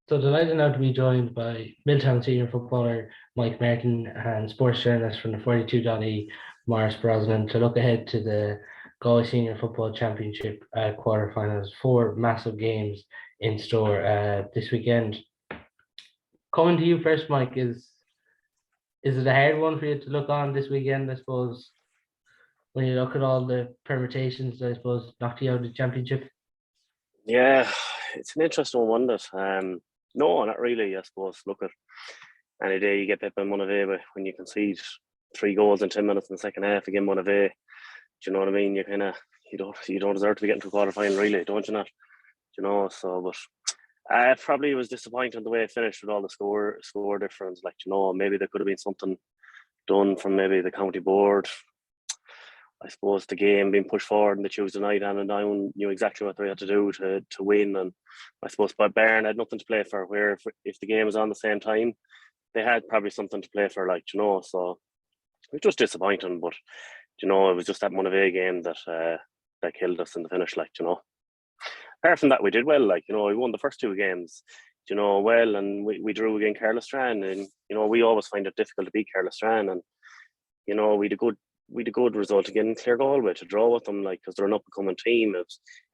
So delighted now to be joined by Miltown senior footballer Mike Martin and sports journalist from the 42.e Maurice Brosnan to look ahead to the Galway Senior Football Championship quarter-finals. Four massive games in store this weekend. Coming to you first, Mike, is it a hard one for you to look on this weekend, I suppose, when you look at all the permutations, I suppose, knocked you out of the championship? Yeah, it's an interesting one, that. No, not really, I suppose. Look at any day you get beat by Mountbellew when you concede 3 goals in 10 minutes in the second half again, Mountbellew. Do you know what I mean? You kind of you don't deserve to be getting to a quarter final, really, don't you? Not, you know. So, but probably was disappointing the way it finished with all the score difference. Like, you know, maybe there could have been something done from maybe the county board. I suppose the game being pushed forward on the Tuesday night, and down knew exactly what they had to do to win. And I suppose by Bern had nothing to play for. Where if the game was on the same time, they had probably something to play for, like, you know. So it was just disappointing. But, you know, it was just that Mountbellew game that killed us in the finish, like, you know. Apart from that, we did well. Like, you know, we won the first 2 games, you know, well, and we drew against Carlistran, and, you know, we always find it difficult to beat Carlistran, and, you know, we had a good result again in Galway to draw with them, like, because they're an up and coming team.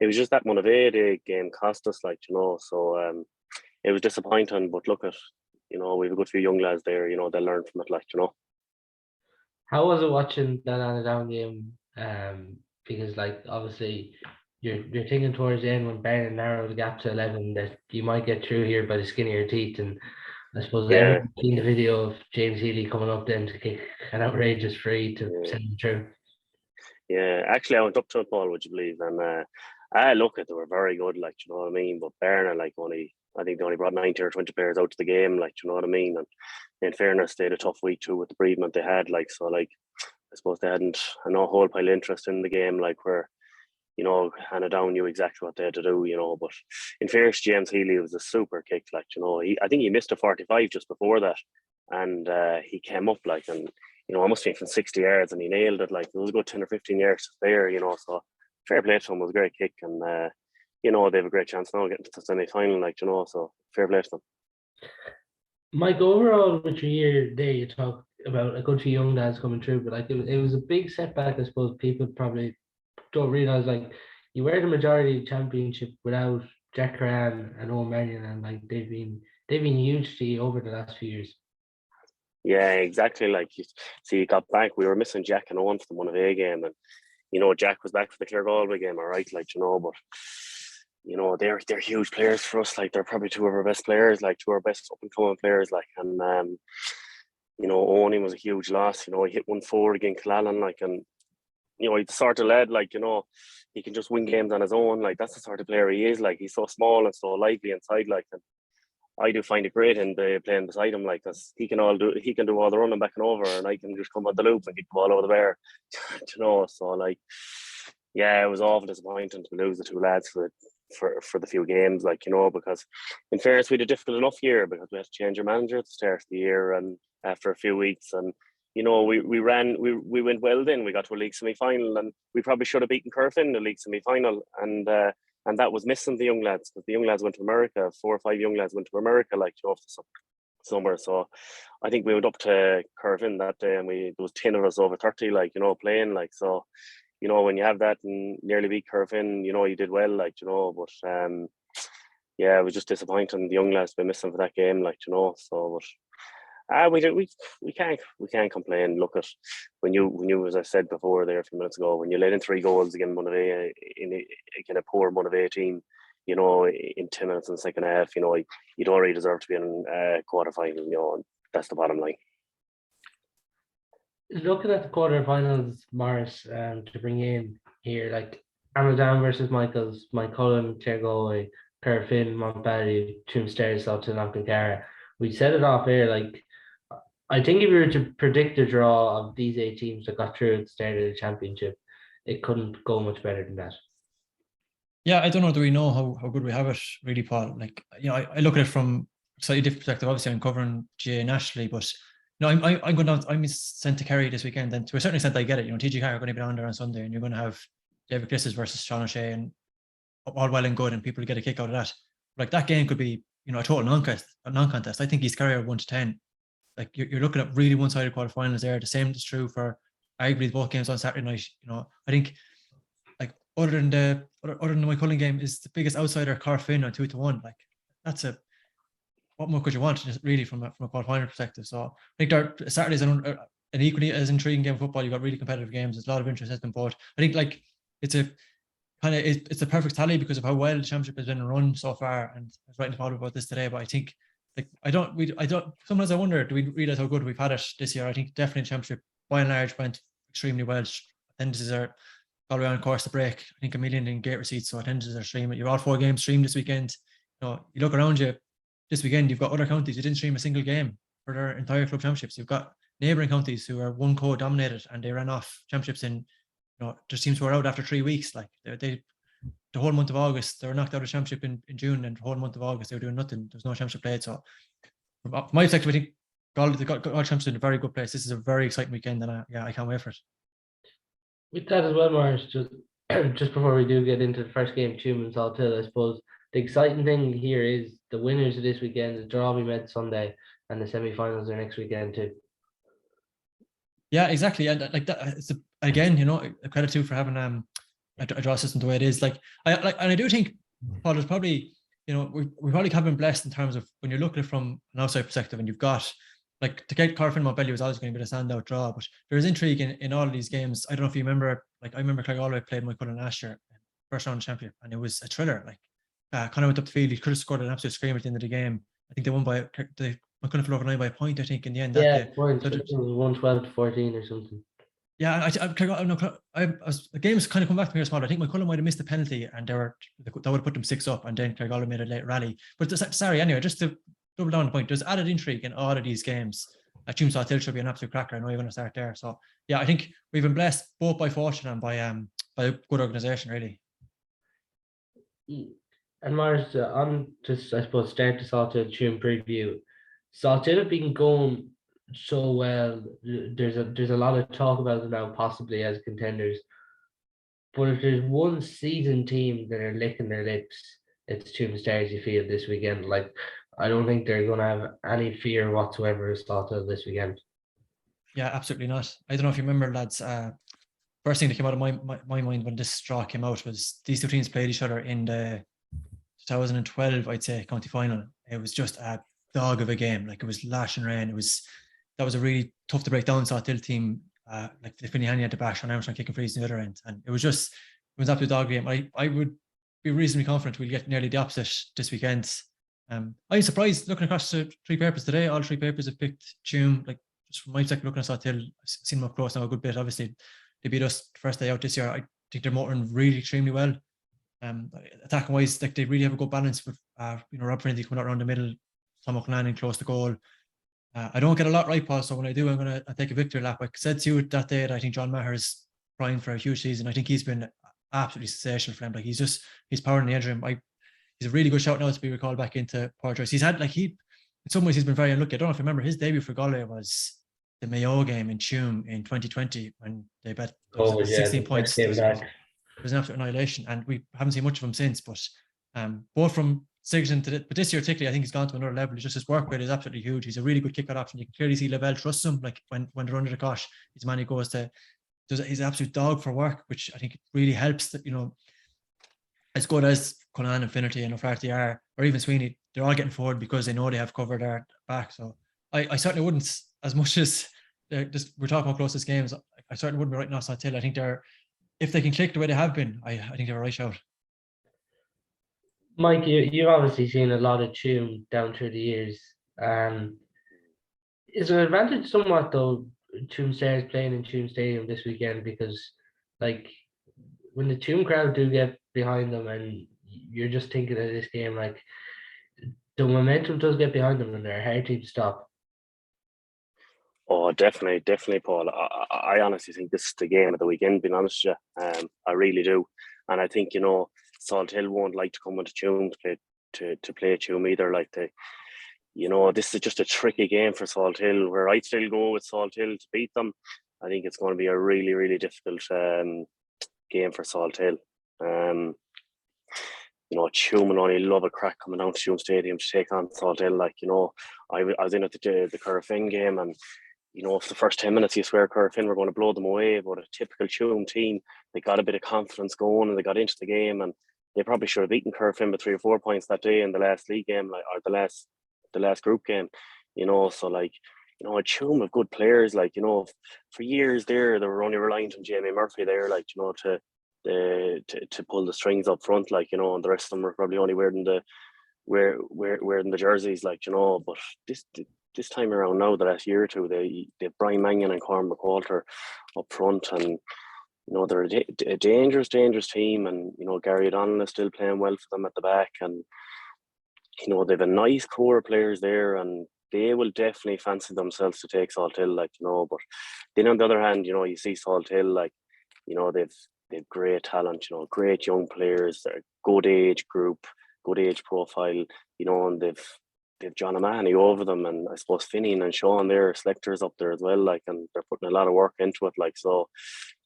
It was just that Mountbellew game cost us, like, you know. So it was disappointing. But look at, you know, we have a good few young lads there. You know, they'll learn from it, like, you know. How was it watching that Down game? Because, like, obviously you're thinking towards the end when Bern narrowed the gap to 11 that you might get through here by the skin of your teeth, and I suppose everyone's seen the video of James Healy coming up then to kick an outrageous free to send him through. Yeah, actually, I went up to it, Paul, would you believe? And look, they were very good, like, you know what I mean? But Bern, like, I think they only brought 19 or 20 players out to the game, like, you know what I mean? And in fairness, they had a tough week too with the bereavement they had, like, so, like, I suppose they hadn't a whole pile of interest in the game, like, where, you know, Hannah Down knew exactly what they had to do, you know. But in fairness, James Healy was a super kick, like, you know. I think he missed a 45 just before that, and he came up, like, and, you know, almost from 60 yards, and he nailed it. Like, it was a good 10 or 15 yards there, you know. So fair play to him. It was a great kick, and you know, they have a great chance now getting to the semi-final, like, you know. So fair play to them. Mike, overall with your year there, you talk about a good few young lads coming through, but, like, it was a big setback. I suppose people probably don't realise, like, you were the majority of the championship without Jack Curran and Owen Marion, and, like, they've been huge to you over the last few years. Yeah, exactly. Like, you got back. We were missing Jack and Owen for the Mountbellew game, and, you know, Jack was back for the Galway game, all right, like, you know. But, you know, they're huge players for us. Like, they're probably 2 of our best players, like 2 of our best up and coming players, like. And you know, Owen was a huge loss. You know, he hit 1-4 against Killallen, like, and, you know, he's the sort of lad, like, you know, he can just win games on his own. Like, that's the sort of player he is. Like, he's so small and so lively inside, like, and I do find it great in the playing beside him, like, because he can do all the running back and over, and I can just come on the loop and kick the ball over the bar. You know, so, like, yeah, it was awful disappointing to lose the 2 lads for the few games, like, you know, because in fairness, we had a difficult enough year because we had to change our manager at the start of the year, and after a few weeks, and, you know, we went well then. We got to a league semi-final, and we probably should have beaten Corofin in the league semi-final, and that was missing the young lads, because the young lads went to America. 4 or 5 young lads went to America, like, you know, somewhere. So I think we went up to Corofin that day, and there was 10 of us over 30, like, you know, playing, like. So, you know, when you have that and nearly beat Corofin, you know, you did well, like, you know. But yeah, it was just disappointing. The young lads been missing for that game, like, you know. So, but we can't complain. Look at when you, as I said before there a few minutes ago, when you let in 3 goals against Mountbellew in a poor Mountbellew team, you know, in 10 minutes in the second half, you know, you don't really deserve to be in a quarter-final, you know, and that's the bottom line. Looking at the quarterfinals, Maurice, to bring in here, like, Down versus Michaels, Mike Cullen, Galway, Corofin, Mountbellew, Tuam, Salthill, and Knocknacara. We set it off here, like, I think if we were to predict a draw of these 8 teams that got through at the start of the championship, it couldn't go much better than that. Yeah, I don't know. Do we know how good we have it, really, Paul? Like, you know, I look at it from a slightly different perspective. Obviously, I'm covering GA nationally, but, you know, I'm going down. I'm sent to Kerry this weekend, and to a certain extent, I get it. You know, TG Carr are going to be down there on Sunday, and you're going to have David Glisses versus Sean O'Shea, and all well and good, and people get a kick out of that. Like, that game could be a total non-contest. I think he's Kerry 1 to 10. Like you're looking at really one-sided quarterfinals there. The same is true for arguably both games on Saturday night. I think like other than the Moycullen game is the biggest outsider Corofin on 2-1. Like that's what more could you want really from a quarterfinal perspective? So I think Saturday's an equally as intriguing game of football. You've got really competitive games. There's a lot of interest in them both. I think like it's a perfect tally because of how well the championship has been run so far. And I was writing about this today, but I think like I don't sometimes I wonder, do we realize how good we've had it this year? I think definitely the championship by and large went extremely well. Attendances are all around course to break. I think 1 million in gate receipts, so attendances are streaming. You're all 4 games streamed this weekend. You look around you this weekend, you've got other counties who didn't stream a single game for their entire club championships. You've got neighbouring counties who are one code dominated and they ran off championships in, their teams were out after 3 weeks. Like they the whole month of August, they were knocked out of championship in June, and the whole month of August they were doing nothing. There's no championship played. So from my perspective, I think Galway championship in a very good place. This is a very exciting weekend, and I can't wait for it. With that as well, Maurice, just before we do get into the first game, Tuam and Salthill, I suppose the exciting thing here is the winners of this weekend, the draw we met Sunday, and the semi-finals are next weekend too. Yeah, exactly, and like that. It's again, a credit to for having a draw system the way it is. Like I do think, Paul, there's probably we probably have been blessed in terms of when you're looking at it from an outside perspective, and you've got like to get Corofin Mountbellew was always going to be the standout draw, but there is intrigue in all of these games. I don't know if you remember, like I remember Galway played Moycullen last year, first round champion, and it was a thriller. Like Connor went up the field, he could have scored an absolute screamer at the end of the game. I think they won by Moycullen flew over 9 by a point, I think, in the end. Points. So it was 112-14 or something. Yeah, the game's kind of come back to me here small. I think Moycullen might have missed the penalty, and that would have put them 6 up, and then Galway made a late rally. But anyway, just to double down the point, there's added intrigue in all of these games. Tuam Salthill should be an absolute cracker. I know you're going to start there. So yeah, I think we've been blessed both by fortune and by good organisation, really. And Maurice, on just I suppose start the Salthill Tuam preview. Salthill have been going so well. There's a lot of talk about them now, possibly as contenders. But if there's one seasoned team that are licking their lips, it's Tuam Stars. You feel this weekend, like I don't think they're going to have any fear whatsoever of Salthill this weekend. Yeah, absolutely not. I don't know if you remember, lads. First thing that came out of my mind when this draw came out was these two teams played each other in the 2012, I'd say, county final. It was just a dog of a game. Like it was lash and rain. That was a really tough to break down Salthill team. Like the Finney Haney at the back, Sean Armstrong kicking frees on the other end, and it was an absolute dog game. I would be reasonably confident we'll get nearly the opposite this weekend. I'm surprised looking across the 3 papers today. All 3 papers have picked Tuam. Like just from my perspective, looking at Salthill, I've seen them up close now a good bit. Obviously, they beat us the first day out this year. I think they're motoring really extremely well. Attacking wise, like they really have a good balance with Rob Trinity coming out around the middle, Tom O'Connell close to goal. I don't get a lot right, Paul, so when I do, I'm going to take a victory lap. I said to you that day that I think John Maher's primed for a huge season. I think he's been absolutely sensational for him. Like he's powering the edge of him. He's a really good shout now to be recalled back into power choice. He's had in some ways he's been very unlucky. I don't know if you remember his debut for Galway was the Mayo game in Tuam in 2020 when they bet 16 points. It was an absolute annihilation, and we haven't seen much of him since. But both from Sigerson to but this year particularly, I think he's gone to another level. Just his work rate is absolutely huge. He's a really good kick-out option. You can clearly see Lavelle trusts him. Like when they're under the cosh, he's a man who goes to. He's an absolute dog for work, which I think really helps. That as good as Conan and Finnerty and O'Flaherty are, or even Sweeney, they're all getting forward because they know they have covered their back. So I certainly wouldn't, as much as we're talking about closest games, I certainly wouldn't be writing off Salthill. I think if they can click the way they have been, I think they're a right shout. Mike, you've obviously seen a lot of Tuam down through the years. Is there an advantage somewhat though, Tuam Stars playing in Tuam Stadium this weekend, because like when the Tuam crowd do get behind them and you're just thinking of this game, like the momentum does get behind them and they're a hard team to stop. Oh, definitely, Paul. I honestly think this is the game of the weekend, being honest with you. I really do. And I think, Salthill won't like to come into Tuam to play Tuam either. Like this is just a tricky game for Salthill, where I'd still go with Salthill to beat them. I think it's going to be a really, really difficult game for Salthill. you know, Tuam and only love a crack coming down to Tuam Stadium to take on Salthill. Like, you know, I was in at the Corofin game, and you know, for the first 10 minutes, you swear Corofin were going to blow them away. But a typical Tuam team, they got a bit of confidence going and they got into the game, and they probably should have beaten Corofin by 3 or 4 points that day in the last league game, like, or the last group game. You know, so like, you know, a Tuam of good players. Like, you know, for years there, they were only reliant on Jamie Murphy there, like, you know, to pull the strings up front, like, you know, and the rest of them were probably only wearing the jerseys, like, you know. But this time around now, the last year or two, they Brian Mannion and Cormac McWalter up front, and you know, they're a dangerous team, and you know, Gary O'Donnell is still playing well for them at the back, and you know, they've a nice core of players there, and they will definitely fancy themselves to take Salthill, like, you know. But then on the other hand, you know, you see Salthill, like, you know, they've great talent, you know, great young players, they're a good age group, good age profile, you know, and they've John O'Mahony over them, and I suppose Finian and Sean, their selectors up there as well, like, and they're putting a lot of work into it, like. So,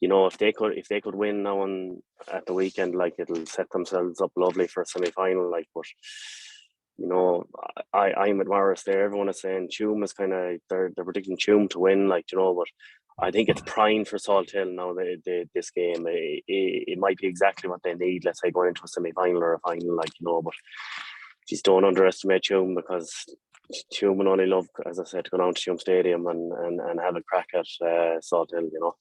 you know, if they could win now and at the weekend, like, it'll set themselves up lovely for a semi-final, like. But you know, I'm with Maurice there. Everyone is saying Tuam is kind of, they're predicting Tuam to win, like, you know. But I think it's prime for Salthill now. This game, it might be exactly what they need. Let's say going into a semi-final or a final, like, you know. But just don't underestimate Tuam, because Tuam will only love, as I said, to go down to Tuam Stadium and have a crack at Salthill, you know.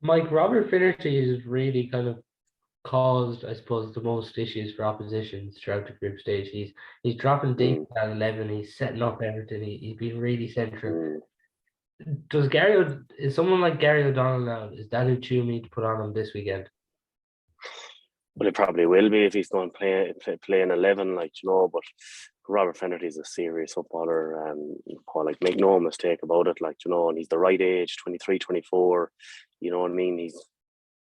Mike, Robert Finnerty is really kind of caused, I suppose, the most issues for oppositions throughout the group stage. He's dropping deep at 11. He's setting up everything. He's been really central. Is someone like Gary O'Donnell now? Is that who Tuam need to put on him this weekend? Well, it probably will be if he's going to play an 11, like, you know. But Robert Finnerty is a serious footballer, Paul, like, make no mistake about it, like, you know, and he's the right age, 23, 24, you know what I mean. He's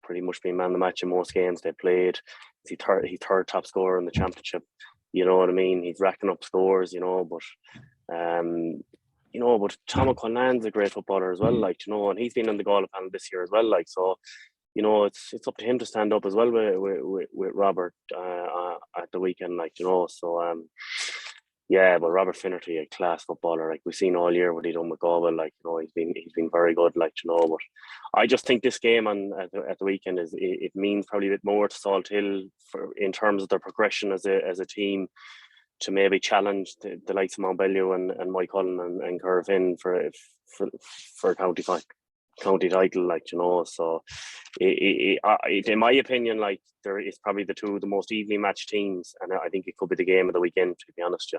pretty much been man of the match in most games they played. He's third top scorer in the championship, you know what I mean. He's racking up scores, you know. But you know, but Tom O'Conlan's a great footballer as well, like, you know, and he's been in the Galway panel this year as well, like. So, you know, it's up to him to stand up as well with Robert at the weekend, like, you know. So yeah, but Robert Finnerty, a class footballer, like we've seen all year what he done with Galway, like, you know, he's been very good, like, you know. But I just think this game at the weekend it means probably a bit more to Salthill in terms of their progression as a team, to maybe challenge the likes of Mountbellew and Mike Cullen and Corofin for a county title, like, you know. So in my opinion, like, there is probably the two of the most evenly matched teams, and I think it could be the game of the weekend, to be honest. Yeah.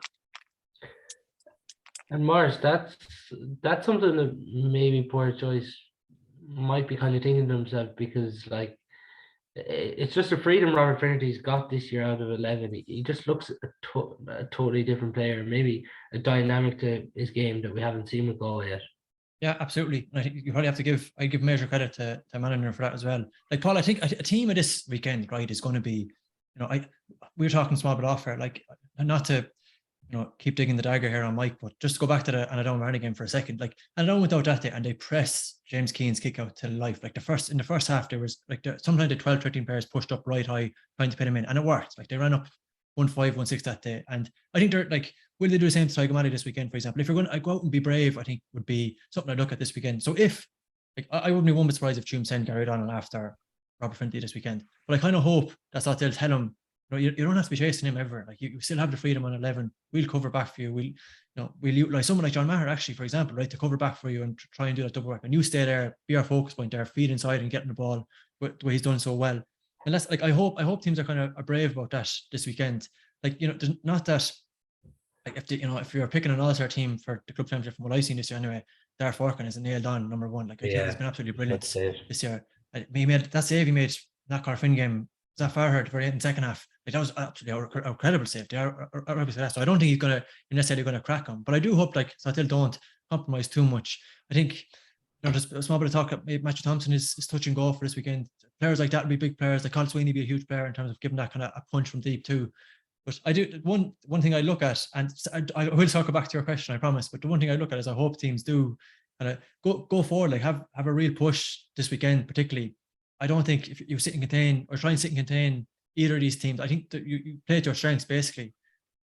And Morris, that's something that maybe poor choice might be kind of thinking to himself, because like, it's just a freedom Robert Finnerty's got this year out of 11. He just looks a totally different player, maybe a dynamic to his game that we haven't seen with Galway yet. Yeah, absolutely. And I think you probably have to I give major credit to Mannion for that as well. Like, Paul, I think a team of this weekend, right, is going to be, you know, we were talking small bit off here, like, not to, you know, keep digging the dagger here on Mike, but just to go back to the Anadone Marnie game for a second. Like, Anadone went out that day and they press James Keane's kick out to life. Like, in the first half, there was like sometimes the 12, 13 players pushed up right high trying to pin him in, and it worked. Like, they ran up 1-5, 1-6 that day. And I think they're like, will they do the same to Tygamati this weekend, for example? If you're going to go out and be brave, I think would be something I look at this weekend. So if, like, I wouldn't be one bit surprised if Tuam send Gary O'Donnell after Robert Finnerty this weekend. But I kind of hope that's what they'll tell him. You don't have to be chasing him ever. Like, you still have the freedom on 11. We'll cover back for you. We'll utilize someone like John Maher, actually, for example, right, to cover back for you and try and do that double work. And you stay there, be our focus point there, feed inside and getting the ball the way he's done so well. And that's, like, I hope teams are kind of brave about that this weekend. Like, you know, there's not that, like, if you're picking an all-star team for the club championship, from what I've seen this year anyway, Darragh Forkin is nailed on number one. Like, I think he's been absolutely brilliant this year. He made that save he made that Corofin game. Was that far hurt very in the second half? Like, that was absolutely a incredible save. So I don't think he's necessarily going to crack him, but I do hope, like, Salthill don't compromise too much. I think, you know, just a small bit of talk. Matthew Thompson is touch and go for this weekend. Players like that would be big players. Like, Colin Sweeney be a huge player in terms of giving that kind of a punch from deep too. But I do one thing I look at, and I will circle back to your question, I promise. But the one thing I look at is I hope teams do kind of go forward, like have a real push this weekend, particularly. I don't think if you sit and contain or try and sit and contain either of these teams. I think that you play to your strengths basically.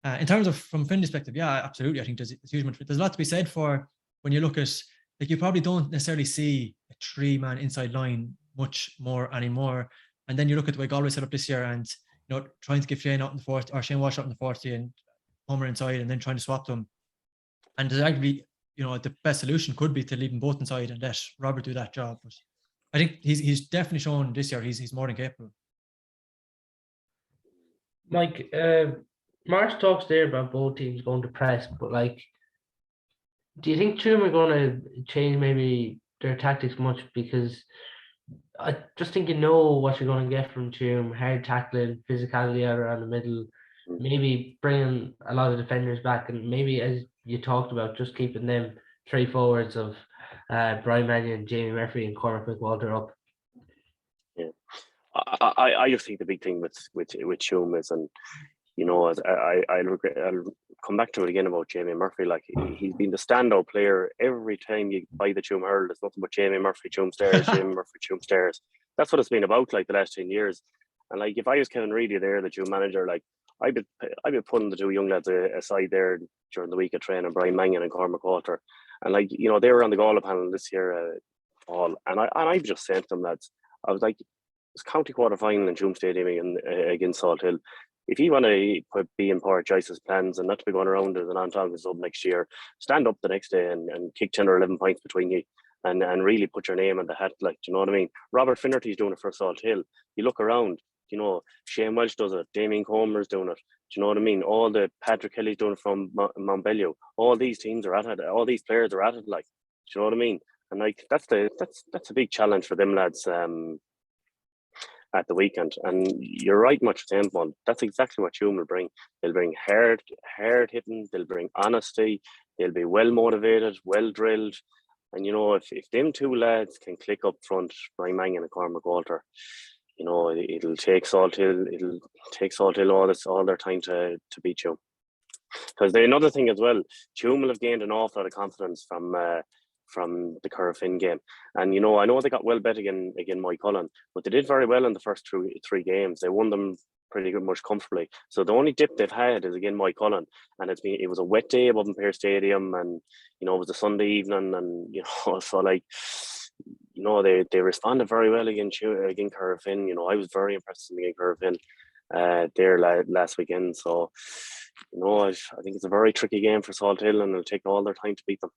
In terms of from Finn's perspective, yeah, absolutely. I think there's a huge amount. There's a lot to be said for when you look at, like, you probably don't necessarily see a 3-man inside line much more anymore. And then you look at the way Galway set up this year, and trying to give Shane out in the 40 or Shane Walsh out in the 40 and Homer inside, and then trying to swap them. And there's actually, the best solution could be to leave them both inside and let Robert do that job. But I think he's definitely shown this year he's more than capable. Mike, Marsh talks there about both teams going to press, but like, do you think Tuam are going to change maybe their tactics much? Because I just think what you're going to get from Tuam: hard tackling, physicality out around the middle, maybe bringing a lot of defenders back, and maybe, as you talked about, just keeping them 3 forwards of Brian Mannion, Jamie Murphy, and Corofin Walter up. Yeah, I just think the big thing with Tuam is, and I'll come back to it again about Jamie Murphy. Like, he's been the standout player every time you buy the Tuam hurl. It's nothing but Jamie Murphy, Tuam stairs, Jamie Murphy, Tuam stairs. That's what it's been about, like, the last 10 years. And like, if I was Kevin Reedy there, the Tuam manager, like, I'd be putting the 2 young lads aside there during the week of training, Brian Mannion and Cormac Walter. And like, they were on the Galway panel this year, Paul, and I just saying to them, lads, I was like, it's county quarter-final in Tuam Stadium against Salthill. If you want to be in Port Joyce's plans and not to be going around as an on-target sub next year, stand up the next day and kick 10 or 11 points between you and really put your name in the hat. Like, do you know what I mean? Robert Finnerty's doing it for Salthill. You look around, Shane Welsh does it, Damien Comer's doing it. Do you know what I mean? All the Patrick Kelly's doing it from Mountbellew. All these teams are at it. All these players are at it. Like, do you know what I mean? And like, that's a big challenge for them lads at the weekend. And you're right, much the same one. That's exactly what Tuam will bring. They'll bring hard hitting. They'll bring honesty. They'll be well motivated, well drilled. And if them 2 lads can click up front, Brian Mannion and Cormac Walter, it'll take Salthill all their time to beat Tuam. Because another thing as well, Tuam will have gained an awful lot of confidence from the Corofin game. And I know they got well bet again Mike Cullen, but they did very well in the first 3 games. They won them pretty good, much comfortably. So the only dip they've had is again Mike Cullen, and it was a wet day above in Pear Stadium, and it was a Sunday evening, and so like, they responded very well against Corofin. I was very impressed with Corofin there last weekend. So I think it's a very tricky game for Salthill, and it'll take all their time to beat them.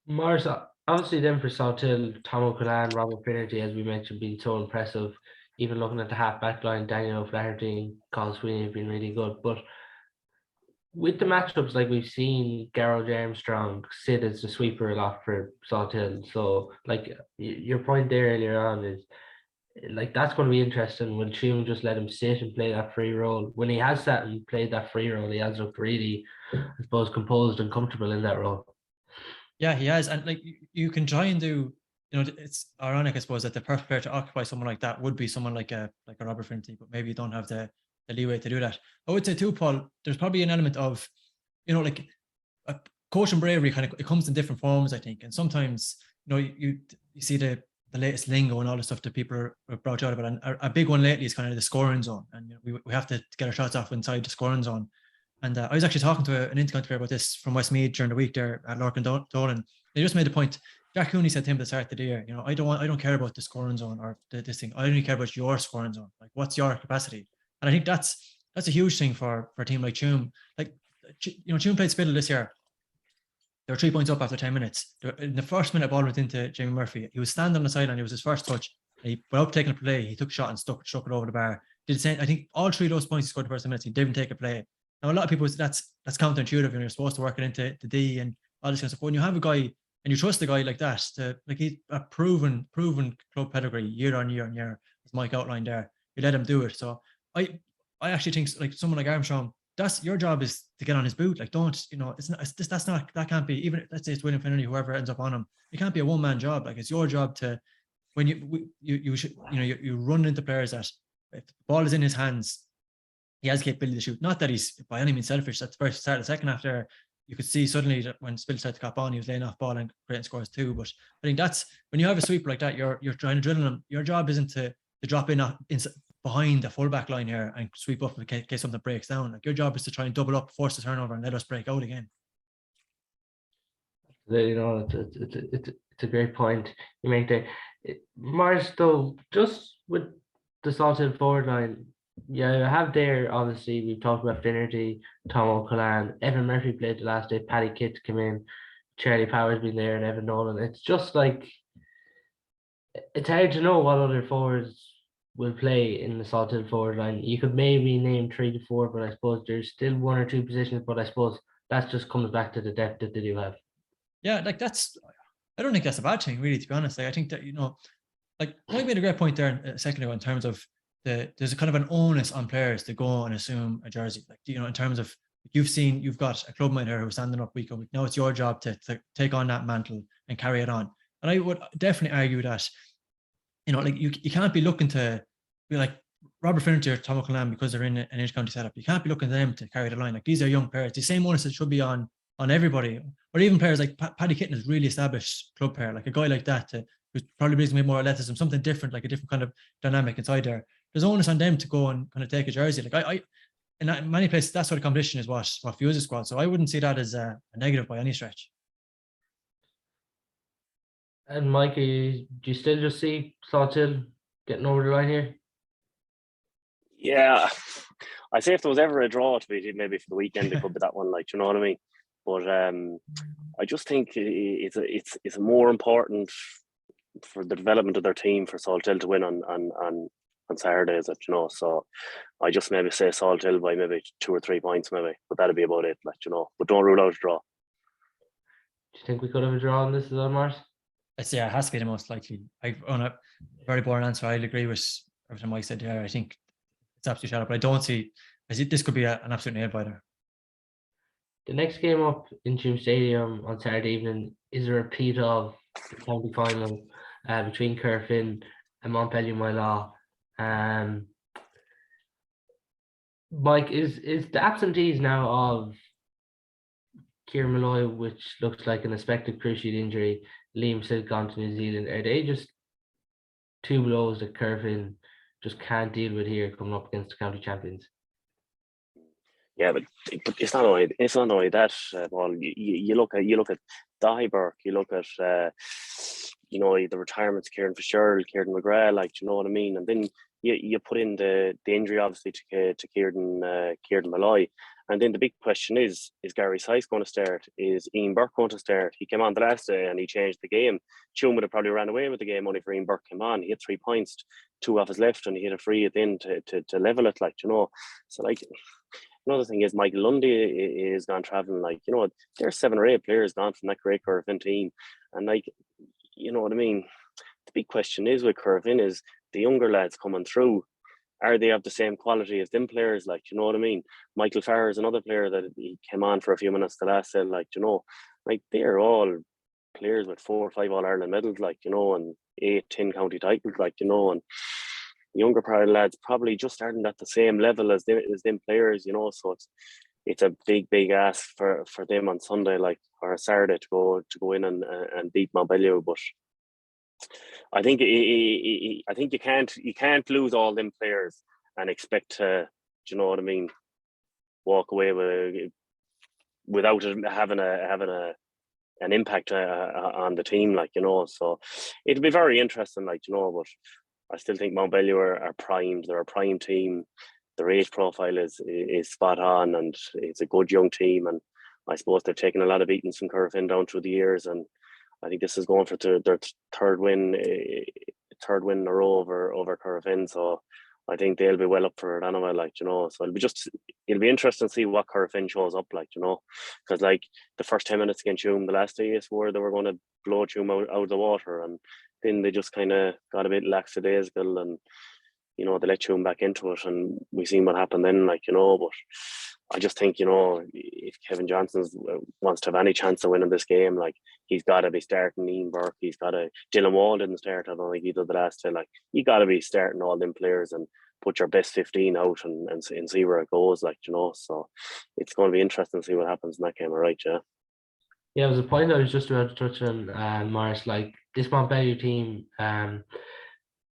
Mars, obviously then for Salthill, Tom O'Connell, Robert Finnerty, as we mentioned, being so impressive. Even looking at the half-back line, Daniel O'Flaherty and Colin Sweeney have been really good. But with the matchups, like, we've seen Garrod Armstrong sit as the sweeper a lot for Salthill. So, like, your point there earlier on is, like, that's going to be interesting when Tuam just let him sit and play that free role. When he has sat and played that free role, he has looked really, I suppose, composed and comfortable in that role. Yeah, he has. And like, you can try and do, it's ironic, I suppose, that the perfect player to occupy someone like that would be someone like a Robert Finnerty, but maybe you don't have the leeway to do that. I would say too, Paul, there's probably an element of, like, a coach and bravery it comes in different forms, I think. And sometimes, you see the latest lingo and all the stuff that people are brought out about. And a big one lately is kind of the scoring zone. And we have to get our shots off inside the scoring zone. And I was actually talking to an intercounty player about this from Westmeath during the week there at Larkin Dolan. They just made the point. Jack Cooney said to him at the start of the year, I don't care about the scoring zone or this thing. I only care about your scoring zone. Like, what's your capacity? And I think that's a huge thing for a team like Tuam. Like, Tuam played Spittle this year. They were 3 points up after 10 minutes. In the first minute, ball went into Jamie Murphy. He was standing on the sideline. It was his first touch. He, without taking a play, he took a shot and struck it over the bar. Did the same. I think all 3 of those points he scored the first 10 minutes. He didn't take a play. Now, a lot of people, that's counterintuitive. You're supposed to work it into the D and all this kind of stuff. When you have a guy and you trust a guy like that, he's a proven club pedigree year on year, as Mike outlined there, you let him do it. So I actually think, like, someone like Armstrong, that's your job, is to get on his boot. Like, don't, that can't be, even let's say it's William Finnerty, whoever ends up on him, it can't be a one-man job. Like, it's your job to, when you should, you run into players that if the ball is in his hands, he has the capability to shoot. Not that he's by any means selfish. At the first start of the second half there, you could see suddenly that when Spill started to cop on, he was laying off ball and creating scores too. But I think that's, when you have a sweeper like that, you're trying to drill him. Your job isn't to drop in behind the fullback line here and sweep up in case something breaks down. Like, your job is to try and double up, force the turnover, and let us break out again. You know, it's a great point you make there. Mars, though, just with the Salthill forward line, yeah, you have there, obviously, we've talked about Finnerty, Tom O'Callaghan, Evan Murphy played the last day, Paddy Kitt came in, Charlie Power's been there, and Evan Nolan. It's just like, it's hard to know what other forwards will play in the Salthill forward line. You could maybe name 3 to 4, but I suppose there's still 1 or 2 positions, but I suppose that just comes back to the depth that they do have. Yeah, like I don't think that's a bad thing, really, to be honest. Like, I think that, you know, like Mike made a great point there a second ago in terms of there's a kind of an onus on players to go and assume a jersey. Like, you know, in terms of, you've got a club mate here who's standing up week on week. Now it's your job to take on that mantle and carry it on. And I would definitely argue that, you know, like you can't be looking to be like Robert Finnerty or Tom O'Callaghan because they're in an inter-county setup. You can't be looking to them to carry the line. Like, these are young players. The same onus that should be on everybody, or even players like Paddy Kitten is really established club player, like a guy like that who's probably brings me more athleticism, something different, like a different kind of dynamic inside there. There's onus on them to go and kind of take a jersey. Like, I in many places, that sort of competition is what fuels the squad. So I wouldn't see that as a negative by any stretch. And Mike, do you still just see Salthill getting over the line here? Yeah, I say if there was ever a draw to be maybe for the weekend, it could be that one. Like, you know what I mean? But I just think it's more important for the development of their team for Salthill to win on Saturdays, you know. So I just maybe say Salthill by maybe 2 or 3 points, maybe, but that'd be about it, like, you know. But don't rule out a draw. Do you think we could have a draw on this as well, Mars? It has to be the most likely. On a very boring answer, I'll agree with everything Mike said there. I think it's absolutely shut up, but I see this could be an absolute nail biter. The next game up in Tuam Stadium on Saturday evening is a repeat of the county final between Corofin and Mountbellew, my law. Mike, is the absentees now of Kieran Malloy, which looks like an expected cruciate injury, Liam still gone to New Zealand, are they just 2 blows that Corofin just can't deal with here coming up against the county champions? Yeah, but it's not only that, Paul. You look at Daiberg, you look at you know, the retirements, Kieran Fitzgerald, Kieran McGrath, like, you know what I mean, and then you put in the injury obviously to Kieran Malloy, and then the big question is Gary Sice going to start? Is Ian Burke going to start? He came on the last day and he changed the game. Tuam would have probably ran away with the game only for Ian Burke came on. He hit 3 points, 2 off his left, and he hit a free at the end to level it, like, you know. So, like, another thing is Michael Lundy is gone travelling. Like, you know, there's 7 or 8 players gone from that great Corofin team, and, like, you know what I mean. The big question is with Corofin is the younger lads coming through. Are they of the same quality as them players? Like, you know what I mean. Michael Farrer is another player that he came on for a few minutes the last day. Like, you know, like, they're all players with 4 or 5 All Ireland medals. Like, you know, and 8, 10 county titles. Like, you know, and younger lads probably just starting at the same level as them players, you know. So it's a big ask for them on Sunday, like, or Saturday, to go in and beat Mountbellew. But I think you can't lose all them players and expect to, do you know what I mean, walk away without it having an impact on the team, like, you know. So it'll be very interesting, like, you know. But I still think Mountbellew are primed. They're a prime team. Their age profile is spot on, and it's a good young team. And I suppose they've taken a lot of beatings from Corofin down through the years, and I think this is going for their third win in a row over Corofin. So I think they'll be well up for it anyway, like, you know. So it'll be interesting to see what Corofin shows up, like, you know, because, like, the first 10 minutes against Tuam the last day swore they were going to blow Tuam out of the water, and then they just kind of got a bit lackadaisical, and, you know, they let Tuam back into it, and we seen what happened then, like, you know. But I just think, you know, if Kevin Johnson wants to have any chance of winning this game, like, he's got to be starting Ian Burke. He's got to. Dylan Wall didn't start. I don't think he did the last day. Like, you got to be starting all them players and put your best 15 out and see where it goes, like, you know. So it's going to be interesting to see what happens in that game, all right, yeah. Yeah, it was a point I was just about to touch on, Maurice. Like, this Mountbellew team,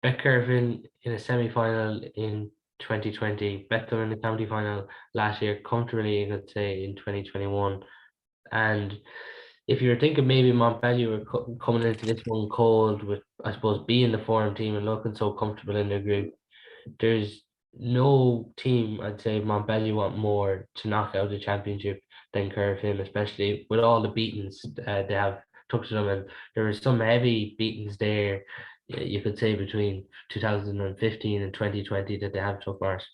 Bet Corofin in a semi-final in 2020, bet them in the county final last year comfortably, you could say, in 2021. And if you were thinking maybe Montbellew were coming into this one cold with, I suppose, being the form team and looking so comfortable in their group, there's no team, I'd say, Montbellew want more to knock out the championship than Corofin, especially with all the beatings they have took to them. And there were some heavy beatings there, you could say, between 2015 and 2020 that they have took, Mars.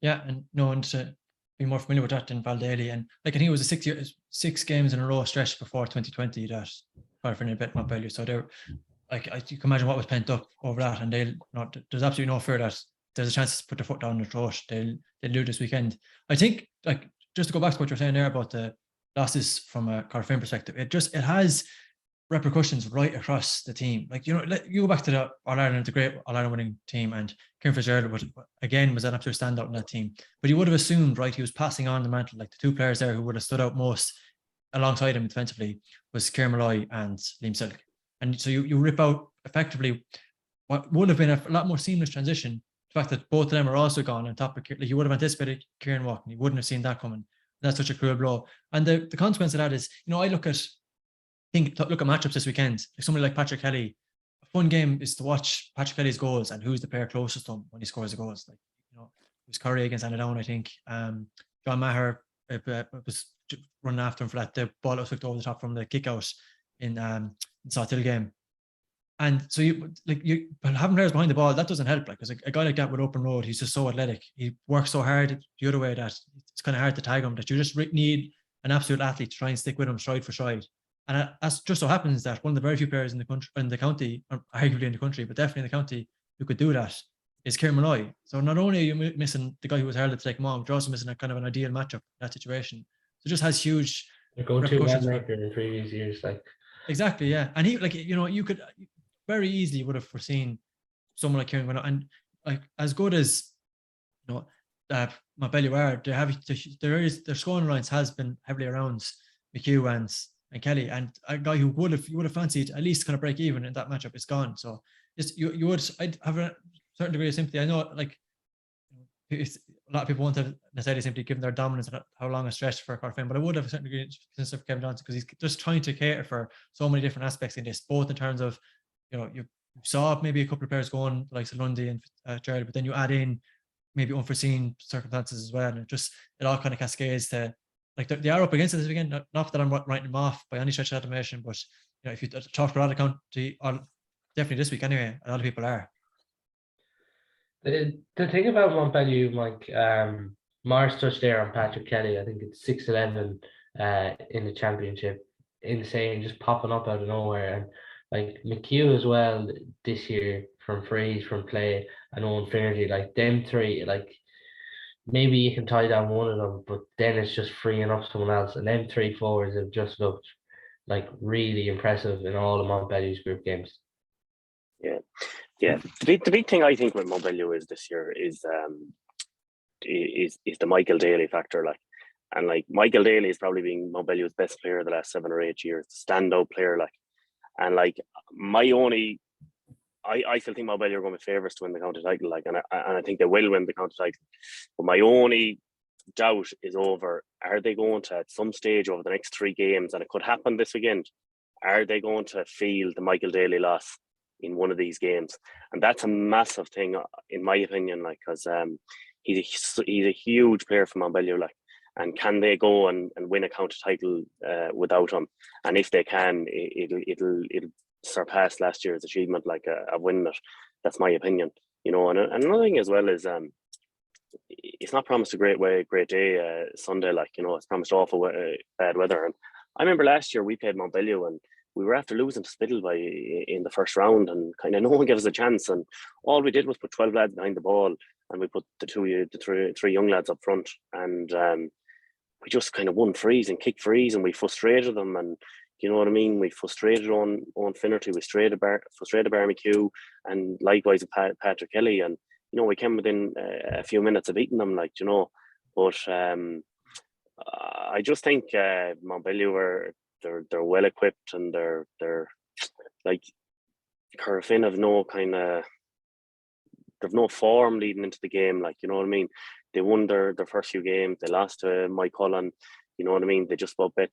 Yeah, and no one to be more familiar with that than Valdaly. And like, I think it was a 6 games in a row stretch before 2020 that Corofin had bet Mountbellew. So they're like, you can imagine what was pent up over that, and they'll not. There's absolutely no fear that there's a chance to put their foot down their throat. They'll do this weekend. I think, like, just to go back to what you're saying there about the losses from a Corofin perspective, it has repercussions right across the team. Like, you go back to the All-Ireland, the great All-Ireland winning team, and Kieran Fitzgerald was an absolute standout in that team. But you would have assumed, right, he was passing on the mantle. Like, the two players there who would have stood out most alongside him defensively was Kieran Malloy and Liam Silk. And so you rip out effectively what would have been a lot more seamless transition. The fact that both of them are also gone on top of, like, you would have anticipated Kieran walking. You wouldn't have seen that coming. That's such a cruel blow. And the consequence of that is, I look at matchups this weekend. Like, somebody like Patrick Kelly, a fun game is to watch Patrick Kelly's goals and who's the player closest to him when he scores the goals. Like, it was Curry against Annadown, I think. John Maher was running after him for that. The ball that was flicked over the top from the kick out in Salthill game. And so but having players behind the ball, that doesn't help. Like, because a guy like that with open road, he's just so athletic. He works so hard the other way that it's kind of hard to tag him, that you just need an absolute athlete to try and stick with him stride for stride. And as just so happens that one of the very few players in the country, in the county, or arguably in the country, but definitely in the county, who could do that is Kieran Malloy. So not only are you missing the guy who was heralded to take him on, but you're also missing a kind of an ideal matchup in that situation. So it just has huge repercussions in previous years, like. Exactly, yeah. And he, like, you could very easily would have foreseen someone like Kieran going on, and like, as good as Mountbellew are, their scoring lines has been heavily around McHugh and Kelly, and a guy who you would have fancied at least kind of break even in that matchup is gone. So I'd have a certain degree of sympathy. I know, like, a lot of people want to necessarily simply given their dominance and how long a stretch for Corofin, but I would have a certain degree of sympathy for Kevin Johnson, because he's just trying to cater for so many different aspects in this, both in terms of, you saw maybe a couple of players going like Lundy and Gerald, but then you add in maybe unforeseen circumstances as well, and it all kind of cascades to, like, they are up against it this weekend. Not that I'm writing them off by any stretch of imagination, but if you talk to a lot of county, definitely this week anyway, a lot of people are. The thing about Montbellew, Mike, Mars touched there on Patrick Kelly. I think it's 6'11" in the championship. Insane, just popping up out of nowhere. And like McHugh as well this year, from freeze, from play, and Owen Finnerty, like them three, like maybe you can tie down one of them, but then it's just freeing up someone else. And them three forwards have just looked like really impressive in all of Montbellew's group games. Yeah. The big thing I think with Mountbellew is this year is the Michael Daly factor. Like, and like, Michael Daly is probably being Mountbellew's best player the last 7 or 8 years, standout player. Like, and like, I still think Mountbellew are going to be favourites to win the county title. Like, and I think they will win the county title. But my only doubt is over: are they going to, at some stage over the next 3 games, and it could happen this weekend, are they going to feel the Michael Daly loss in one of these games? And that's a massive thing, in my opinion, like, because he's a huge player for Mountbellew, like, and can they go and win a county title without him? And if they can, it'll surpass last year's achievement, like, of winning it. That's my opinion, And another thing as well is it's not promised a great day Sunday, like, it's promised awful bad weather. And I remember last year we played Mountbellew and we were after losing to Spittle in the first round, and kind of no one gave us a chance. And all we did was put 12 lads behind the ball, and we put the three young lads up front, and we just kind of won frees and kicked frees, and we frustrated them. And you know what I mean? We frustrated on Finnerty, we frustrated Bar McHugh, and likewise Patrick Kelly. And we came within a few minutes of beating them, like, But I just think Mountbellew they're well equipped, and they're like, Corofin have no kind of they've no form leading into the game. Like, you know what I mean? They won their first few games. They lost to Mike Cullen. You know what I mean? They just about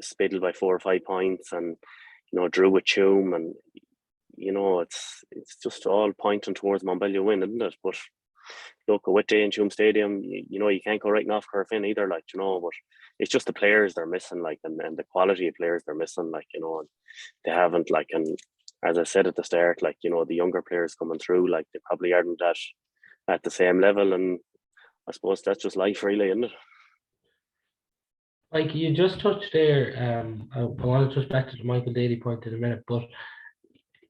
spittled by 4 or 5 points, and drew with Tuam, and it's just all pointing towards Mountbellew win, isn't it? But look, a wet day in Tuam Stadium, you can't go writing off Corofin either, like, but it's just the players they're missing, like, and the quality of players they're missing, like, and they haven't, like, and as I said at the start, like, the younger players coming through, like, they probably aren't at the same level, and I suppose that's just life, really, isn't it? Like you just touched there, I want to touch back to the Michael Daly point in a minute, but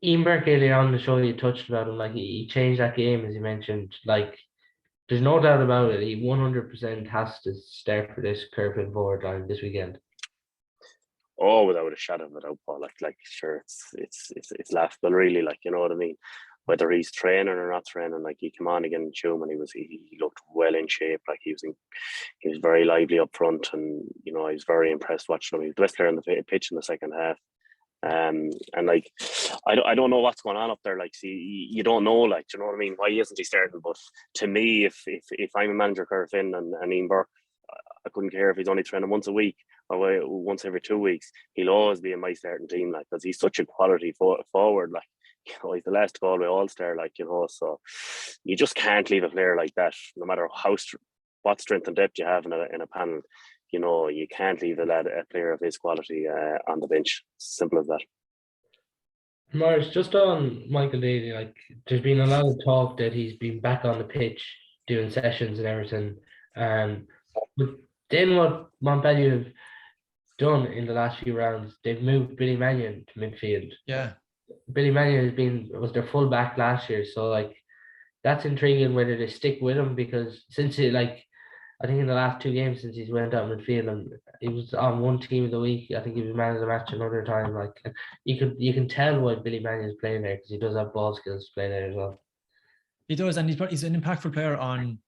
Ian Burke earlier on the show, you touched about him, like he changed that game, as you mentioned. Like, there's no doubt about it. He 100% has to start for this Corofin forward line this weekend. Oh, without a shadow of a doubt, Paul. Like, sure, it's laughable, really. Like, you know what I mean? Whether he's training or not training, like, he came on again in Tuam, and he looked well in shape. Like, he was very lively up front, and I was very impressed watching him. He was the best player on the pitch in the second half. And like, I don't know what's going on up there. Like, see, you don't know, like, do you know what I mean? Why isn't he starting? But to me, if I'm a manager of Corofin and Ian Burke, I couldn't care if he's only training once a week or once every 2 weeks. He'll always be in my starting team, like, because he's such a quality forward. Like, he's the last Galway All-Star, like, so you just can't leave a player like that, no matter what strength and depth you have in a panel. You can't leave a player of his quality on the bench. Simple as that. Maurice, just on Michael Daly, like, there's been a lot of talk that he's been back on the pitch doing sessions and everything. But then what Mountbellew have done in the last few rounds, they've moved Billy Mannion to midfield. Yeah. Billy Mannion was their full back last year, so like that's intriguing whether they stick with him, because since I think in the last 2 games since he's went out midfield, and he was on one team of the week. I think he was man of the match another time. Like, you can tell why Billy Mannion is playing there, because he does have ball skills to play there as well. He does, and he's an impactful player on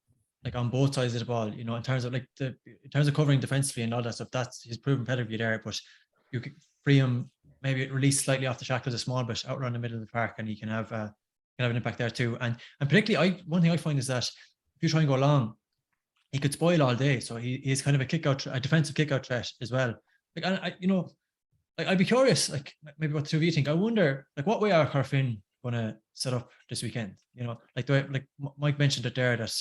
both sides of the ball. In terms of covering defensively and all that stuff. That's his proven pedigree there. But you can free him, maybe release slightly off the shackles a small bit out around the middle of the park, and he can have an impact there too. And particularly, one thing I find is that if you try and go long, he could spoil all day. So he's kind of a defensive kick out threat as well. Like, and I'd be curious, like, maybe what the two of you think. I wonder, like, what way are Corofin going to set up this weekend? Like the way, like Mike mentioned it there, that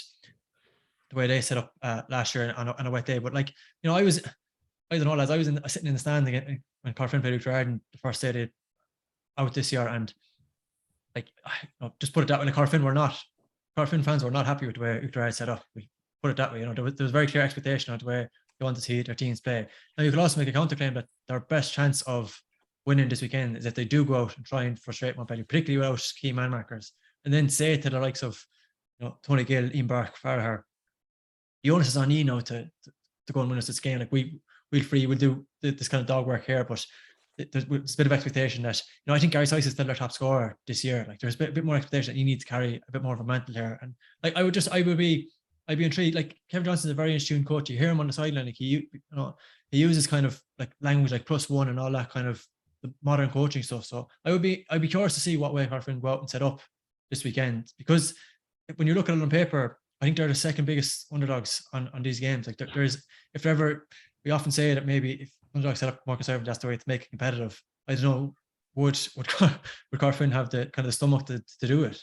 the way they set up last year on a wet day. But like, I don't know, lads, I was sitting in the stand again when Corofin played Uachtarden the first day they out this year, and like, just put it that way, like, Corofin fans were not happy with the way Uachtarden set up. We put it that way. There was very clear expectation of the way they wanted to see their teams play. Now, you could also make a counterclaim that their best chance of winning this weekend is if they do go out and try and frustrate Mountbellew, particularly without key man markers, and then say to the likes of Tony Gill, Ian Burke, Farragher, the onus is on you now to go and win us this game. Like, we'll do this kind of dog work here, but there's a bit of expectation that I think Gary Sice is still their top scorer this year. Like, there's a bit more expectation that you need to carry a bit more of a mantle here. And like, I'd be intrigued. Like, Kevin Johnson's a very in-tune coach. You hear him on the sideline, like, he uses kind of like language like +1 and all that kind of the modern coaching stuff. So I'd be curious to see what way Corofin go out and set up this weekend, because when you look at it on paper, I think they're the second biggest underdogs on these games. Like, we often say that maybe if underdogs set up more conservative, that's the way to make it competitive. I don't know, would Corofin have the kind of the stomach to do it?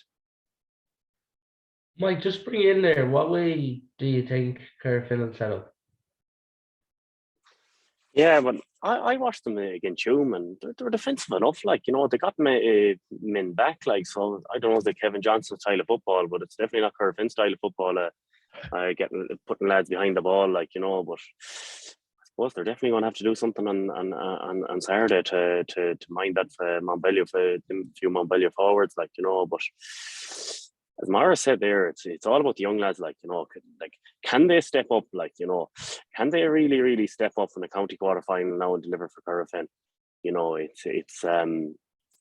Mike, just bring in there. What way do you think Corofin will set up? Yeah, but I watched them against Tuam, and they're defensive enough. Like, they got men back. Like, so I don't know the Kevin Johnson style of football, but it's definitely not Corofin style of football. Putting lads behind the ball, like, but I suppose they're definitely going to have to do something on Saturday to mind that for Mountbellew, for them few Mountbellew forwards, like, but as Maurice said there, it's all about the young lads, like, can they step up, like, can they really, really step up in the county quarter-final now and deliver for Corofin?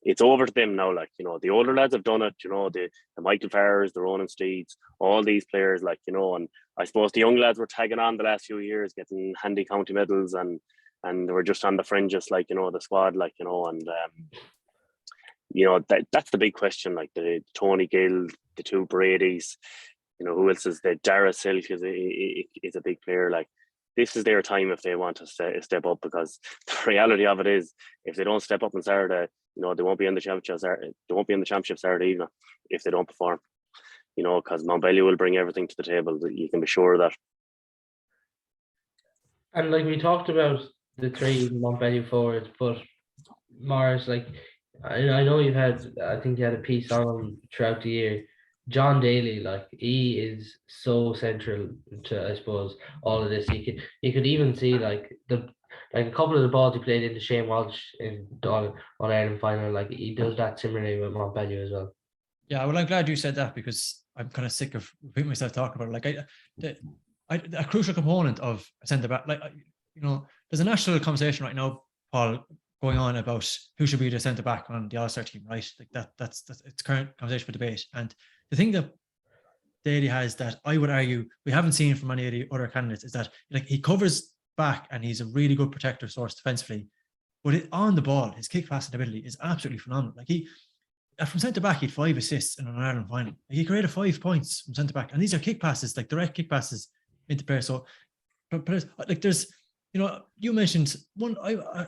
It's over to them now, like, the older lads have done it, the Michael Farrers, the Ronan Steeds, all these players, like, and I suppose the young lads were tagging on the last few years, getting handy county medals, and they were just on the fringes, like, the squad, like, and you know, that's the big question. Like the Tony Gill, the two Bradys, you know, who else is there? Dara Silk is a big player. Like, this is their time if they want to step up, because the reality of it is, if they don't step up on Saturday, you know, they won't be in the championship. They won't be in the championship Saturday evening if they don't perform. You know, because Mountbellew will bring everything to the table. You can be sure of that. And like we talked about the three Mountbellew forwards, but Maurice, like I know you've had, I think you had a piece on him throughout the year. John Daly, like he is so central to, I suppose, all of this. You could even see like a couple of the balls he played into Shane Walsh in All Ireland final. Like he does that similarly with Mountbellew as well. Yeah, well, I'm glad you said that, because I'm kind of sick of repeating myself talking about it. Like a crucial component of a centre back, like, you know, there's a national conversation right now, Paul, going on about who should be the centre back on the All-Star team, right? Like that's it's current conversation for debate. And the thing that Daly has that I would argue we haven't seen from any of the other candidates is that, like, he covers back and he's a really good protector source defensively, but on the ball, his kick passing ability is absolutely phenomenal. Like from centre back, he had 5 assists in an Ireland final. Like, he created 5 points from centre back, and these are kick passes, like direct kick passes into play. So, but like, there's, you know, you mentioned one. I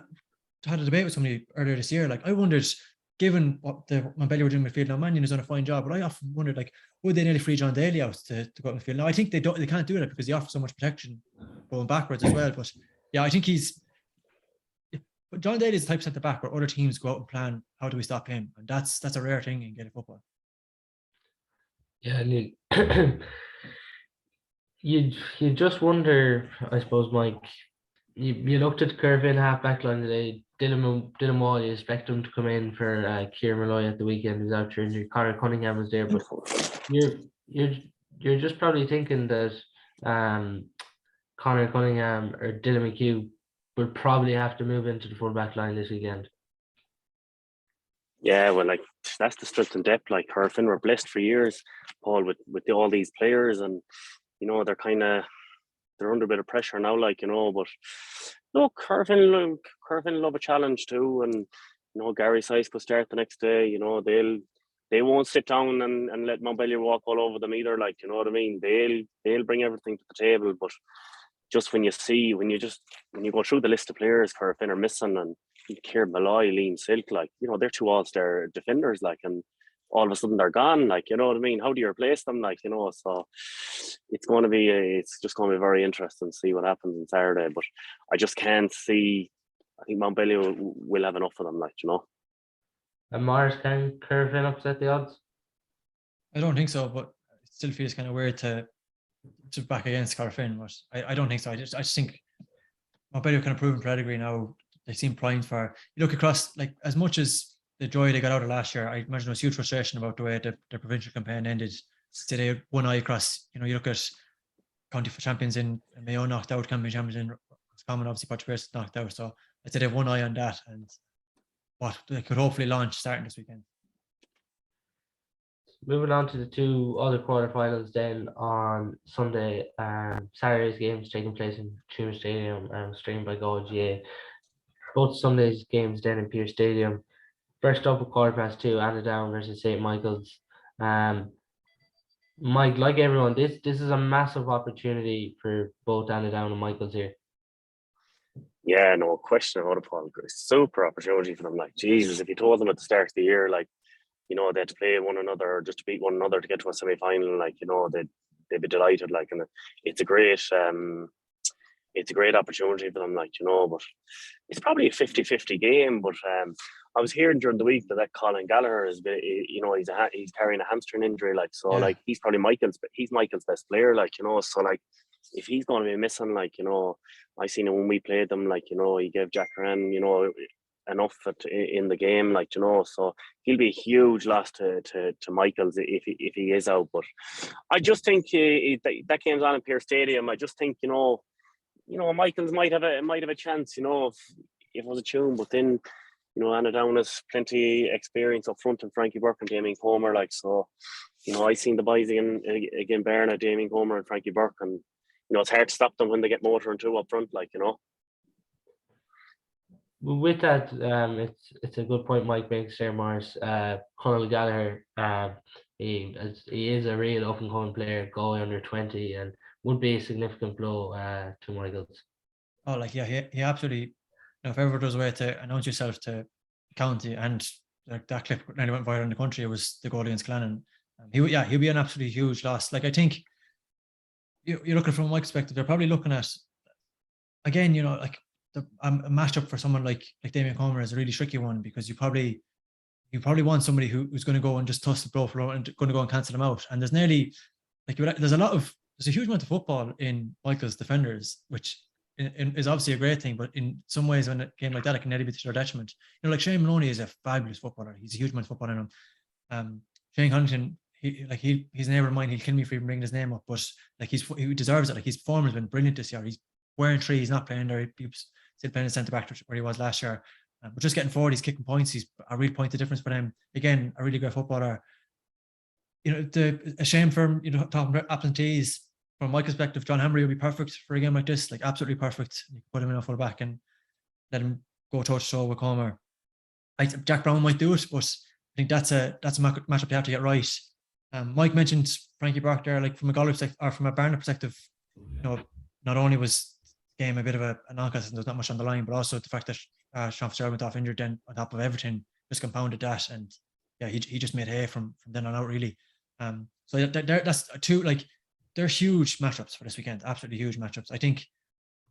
had a debate with somebody earlier this year. Like, I wondered, given what the Mountbellew were doing in midfield, now Mannion has done a fine job, but I often wondered, like, would they nearly free John Daly out to go out in midfield? Now I think they can't do that because he offers so much protection going backwards as well. But yeah, I think but John Daly is the type of centre back where other teams go out and plan, how do we stop him? And that's a rare thing in Gaelic football. Yeah, you just wonder, I suppose, Mike. You looked at the Corofin half back line today. Dylan Wall, you expect him to come in for Kieran Malloy at the weekend, who's out for injury. Conor Cunningham was there, but you're just probably thinking that Conor Cunningham or Dylan McHugh will probably have to move into the full back line this weekend. Yeah, well, like, that's the strength and depth. Like, Corofin were blessed for years, Paul, with all these players, and you know, they're under a bit of pressure now, like, you know. But look, Corofin love a challenge too, and you know, Gary Sice could start the next day. You know, they won't sit down and let Mountbellew walk all over them either. Like, you know what I mean? They'll bring everything to the table. But just when you go through the list of players Corofin are missing, and Kieran Malloy, Liam Silk, like, you know, they're 2 all-star defenders, like, and all of a sudden they're gone, like, you know what I mean? How do you replace them, like, you know? So it's just going to be very interesting to see what happens on Saturday. But I just can't see. I think Mountbellew will have enough of them, like, you know. And Maurice, can Corofin upset the odds? I don't think so, but it still feels kind of weird to back against Corofin. But I don't think so. I just think Mountbellew kind of proven pedigree now. They seem primed for. You look across, like, as much as the joy they got out of last year, I imagine there was huge frustration about the way the provincial campaign ended. So they had one eye across. You know, you look at county champions in Mayo knocked out, county champions in Roscommon, obviously Portuguese knocked out. So I'd say they have one eye on that, and what they could hopefully launch starting this weekend. Moving on to the 2 other quarterfinals then on Sunday. Saturday's games taking place in Tuam Stadium and streamed by GoGA. Both Sunday's games then in Pearse Stadium. First up at 2:15, Annadown versus St. Michael's. Mike, like everyone, this is a massive opportunity for both Annadown and Michael's here. Yeah, no question about it, Paul. Super opportunity for them. Like, Jesus, if you told them at the start of the year, like, you know, they had to play one another just to beat one another to get to a semi-final, like, you know, they'd be delighted. Like, and it's a great opportunity for them, like, you know. But it's probably a 50-50 game. But I was hearing during the week that Colin Gallagher is, you know, he's carrying a hamstring injury, like, so, yeah. Like, he's probably Michael's best player, like, you know. So, like, if he's going to be missing, like, you know, I seen it when we played them, like, you know, he gave Jack Ryan, you know, enough in the game, like, you know. So he'll be a huge loss to Michael's if he is out. But I just think that game's on in Pearse Stadium. I just think, you know, Michael's might have a chance, you know, if it was a tune. But then, you know, Annadown has plenty experience up front, and Frankie Burke and Damien Comer, like, so, you know, I seen the boys again Berna, Damien Comer and Frankie Burke, and, you know, it's hard to stop them when they get motor and 2 up front, like, you know. With that, it's a good point Mike makes there, Morris. Conor Gallagher, he is a real up and coming player, Galway under 20, and would be a significant blow to Michaels. Oh, like yeah, he absolutely. If ever there was a way to announce yourself to county, and like that clip nearly went viral in the country, it was the goal against Glennon. He'll be an absolutely huge loss. Like I think you're looking from my perspective, they're probably looking at again, like a matchup for someone like Damien Comer is a really tricky one because you probably want somebody who's going to go and just toss the ball for and going to go and cancel them out. And there's nearly like there's a huge amount of football in Michael's defenders, which is obviously a great thing, but in some ways when a game like that, it can nearly be to their detriment. Like Shane Maloney is a fabulous footballer. He's a huge amount of football in him. Shane Connington, he's a neighbour of mine. He'll kill me for even bringing his name up, but like he deserves it. Like his form has been brilliant this year. He's wearing 3. He's not playing there. He's still playing centre back where he was last year. But just getting forward, he's kicking points. He's a real point of difference for them. Again, a really great footballer. A shame for him, talking about absentees. From my perspective, John Hamry would be perfect for a game like this, like absolutely perfect. You can put him in a full back and let him go toe to toe with Comer. Jack Brown might do it, but I think that's a matchup they have to get right. Mike mentioned Frankie Burke there, like from a Galway perspective or from a Barna perspective. Not only was the game a bit of a knock-out and there's not much on the line, but also the fact that Sean Fitzgerald went off injured then on top of everything just compounded that, and yeah, he just made hay from then on out really. So that's two, like they're huge matchups for this weekend, absolutely huge matchups. I think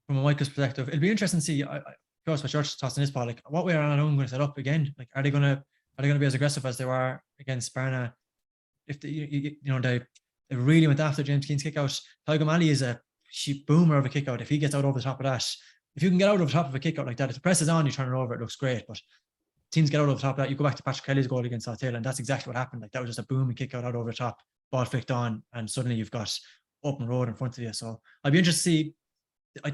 from a Michael's perspective, it'll be interesting to see. I curious what your thoughts on this, Paul. Like, what way are Ireland going to set up again? Like, are they going to be as aggressive as they were against Barna? If they really went after James Keane's kick out. Tygo O'Malley is a boomer of a kick out. If he gets out over the top of that, if you can get out over the top of a kick out like that, if the press is on, you turn it over, it looks great. But teams get out over the top of that. You go back to Patrick Kelly's goal against Salthill, and that's exactly what happened. Like that was just a booming kick out over the top, ball flicked on, and suddenly you've got open road in front of you. So I'd be interested to see. I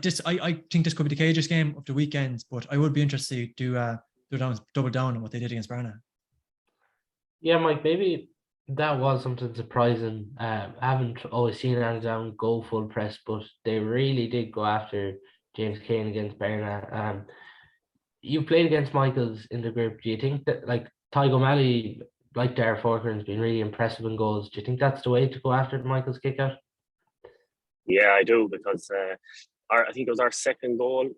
think this could be the cages game of the weekend, but I would be interested to double down on what they did against Barna. Yeah, Mike, maybe that was something surprising. I haven't always seen Andown go full press, but they really did go after James Kane against Barna. You played against Michaels in the group. Do you think that like Tygo O'Malley, like Darragh Forkin, has been really impressive in goals? Do you think that's the way to go after the Michaels kick out? Yeah, I do, because I think it was our second goal.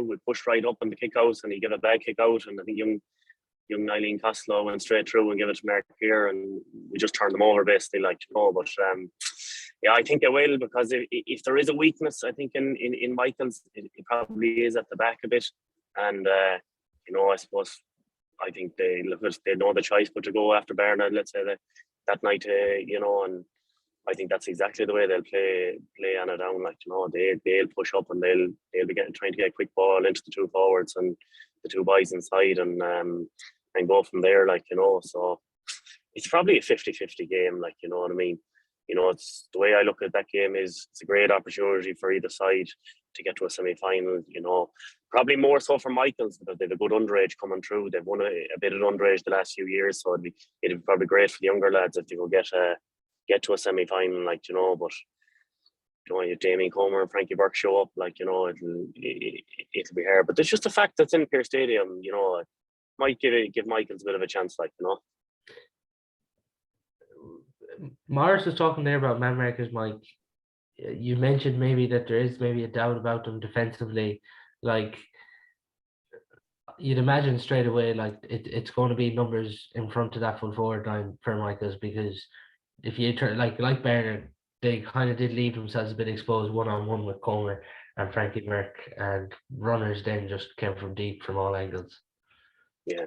We pushed right up on the kick out, and he gave a bad kick out, and I think young Eileen Costello went straight through and gave it to Mark here, and we just turned them over basically, But yeah, I think they will, because if there is a weakness, I think in Michaels, it probably is at the back a bit, and I suppose I think they know the choice but to go after Barna, let's say that night, and I think that's exactly the way they'll play Anna down. They'll push up and they'll be trying to get a quick ball into the two forwards and the two boys inside, and go from there. So it's probably a 50-50 game. You know what I mean? It's the way I look at that game is it's a great opportunity for either side to get to a semi-final. Probably more so for Michaels, because they have a good underage coming through. They've won a bit of underage the last few years, so it'd be probably great for the younger lads if they could get to a semi-final, but if Damien Comer and Frankie Burke show up, it'll be hard. But it's just the fact that it's in Pearse Stadium, might give Michaels a bit of a chance, Morris was talking there about man markers, Mike. You mentioned maybe that there is maybe a doubt about them defensively. You'd imagine straight away, it's going to be numbers in front of that full forward line for Michaels, because if you turn like Bernard, they kind of did leave themselves a bit exposed one-on-one with Comer and Frankie Burke, and runners then just came from deep from all angles. Yeah.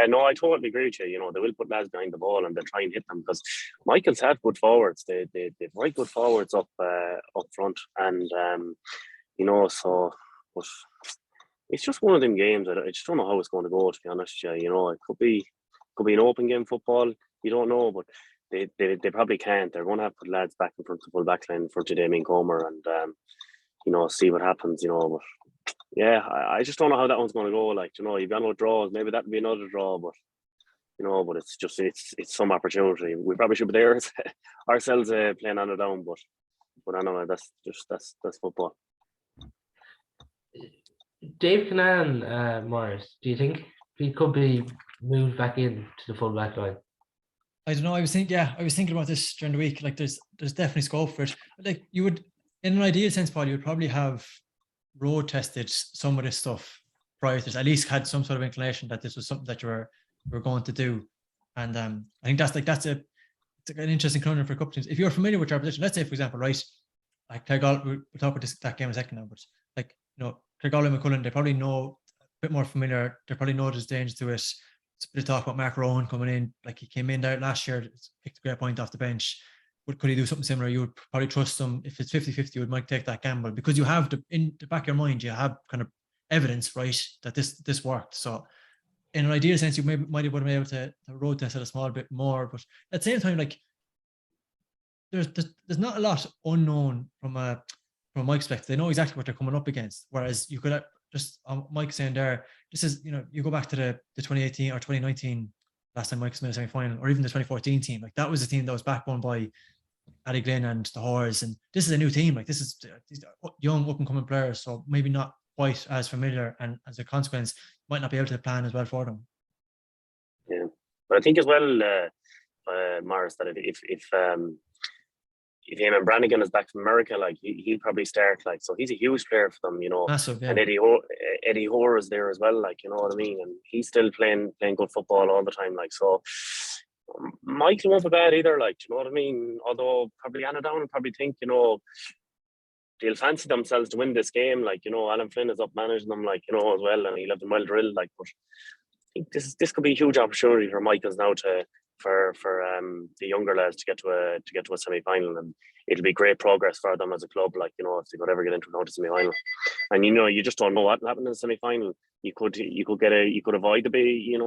No, I totally agree with you. They will put lads behind the ball and they'll try and hit them, because Michaels have good forwards. They've very good forwards up front, and but it's just one of them games. I just don't know how it's going to go, to be honest. It could be an open game football. You don't know, but they probably can't. They're going to have to put lads back in front of the full back line for Damien Comer and see what happens. But yeah, I just don't know how that one's going to go. You've got no draws. Maybe that would be another draw, but but it's just it's some opportunity. We probably should be there ourselves playing on it down, but I don't know. That's football. Dave Canaan, Morris, do you think he could be moved back in to the full back line? I don't know. I was thinking about this during the week. Like, there's definitely scope for it. Like, you would, in an ideal sense, Paul, you would probably have road tested some of this stuff prior to this. At least had some sort of inclination that this was something that you were going to do. And I think that's an interesting conundrum for a couple of teams. If you're familiar with your position, let's say, for example, right, like Claregalway, we'll talk about that game in a second now, but like, Claregalway and McCullen, they probably know a bit more familiar. They probably know there's danger to it. It's a bit of talk about Mark Rowan coming in. Like, he came in there last year, picked a great point off the bench. But could he do something similar? You would probably trust him. If it's 50-50, you might take that gamble because you have in the back of your mind, you have kind of evidence, right, that this worked. So in an ideal sense, you might have been able to road test it a small bit more. But at the same time, like, there's not a lot unknown from a Mike's perspective. They know exactly what they're coming up against. Whereas you could just Mike saying there, this is, you go back to the 2018 or 2019 last time Mike's made a semi-final, or even the 2014 team. Like, that was a team that was backbone by Paddy Glynn and the Horse, and this is a new team. Like, this is these young up and coming players, so maybe not quite as familiar, and as a consequence, might not be able to plan as well for them. Yeah, but I think as well, Morris, that if him and Brannigan is back from America, like, he'll probably start, like, so he's a huge player for them, Massive, yeah. And Eddie Hoare is there as well, like, you know what I mean, and he's still playing good football all the time, like, so Michael won't be bad either, like, you know what I mean, although probably Annadown will probably think, they'll fancy themselves to win this game, like, Alan Flynn is up managing them, like, as well, and he'll have them well drilled, like, but I think this could be a huge opportunity for Michaels now for the younger lads to get to a semi-final, and it'll be great progress for them as a club, like, if they could ever get into a semi-final. And you just don't know what will happen in the semi-final. You could avoid the be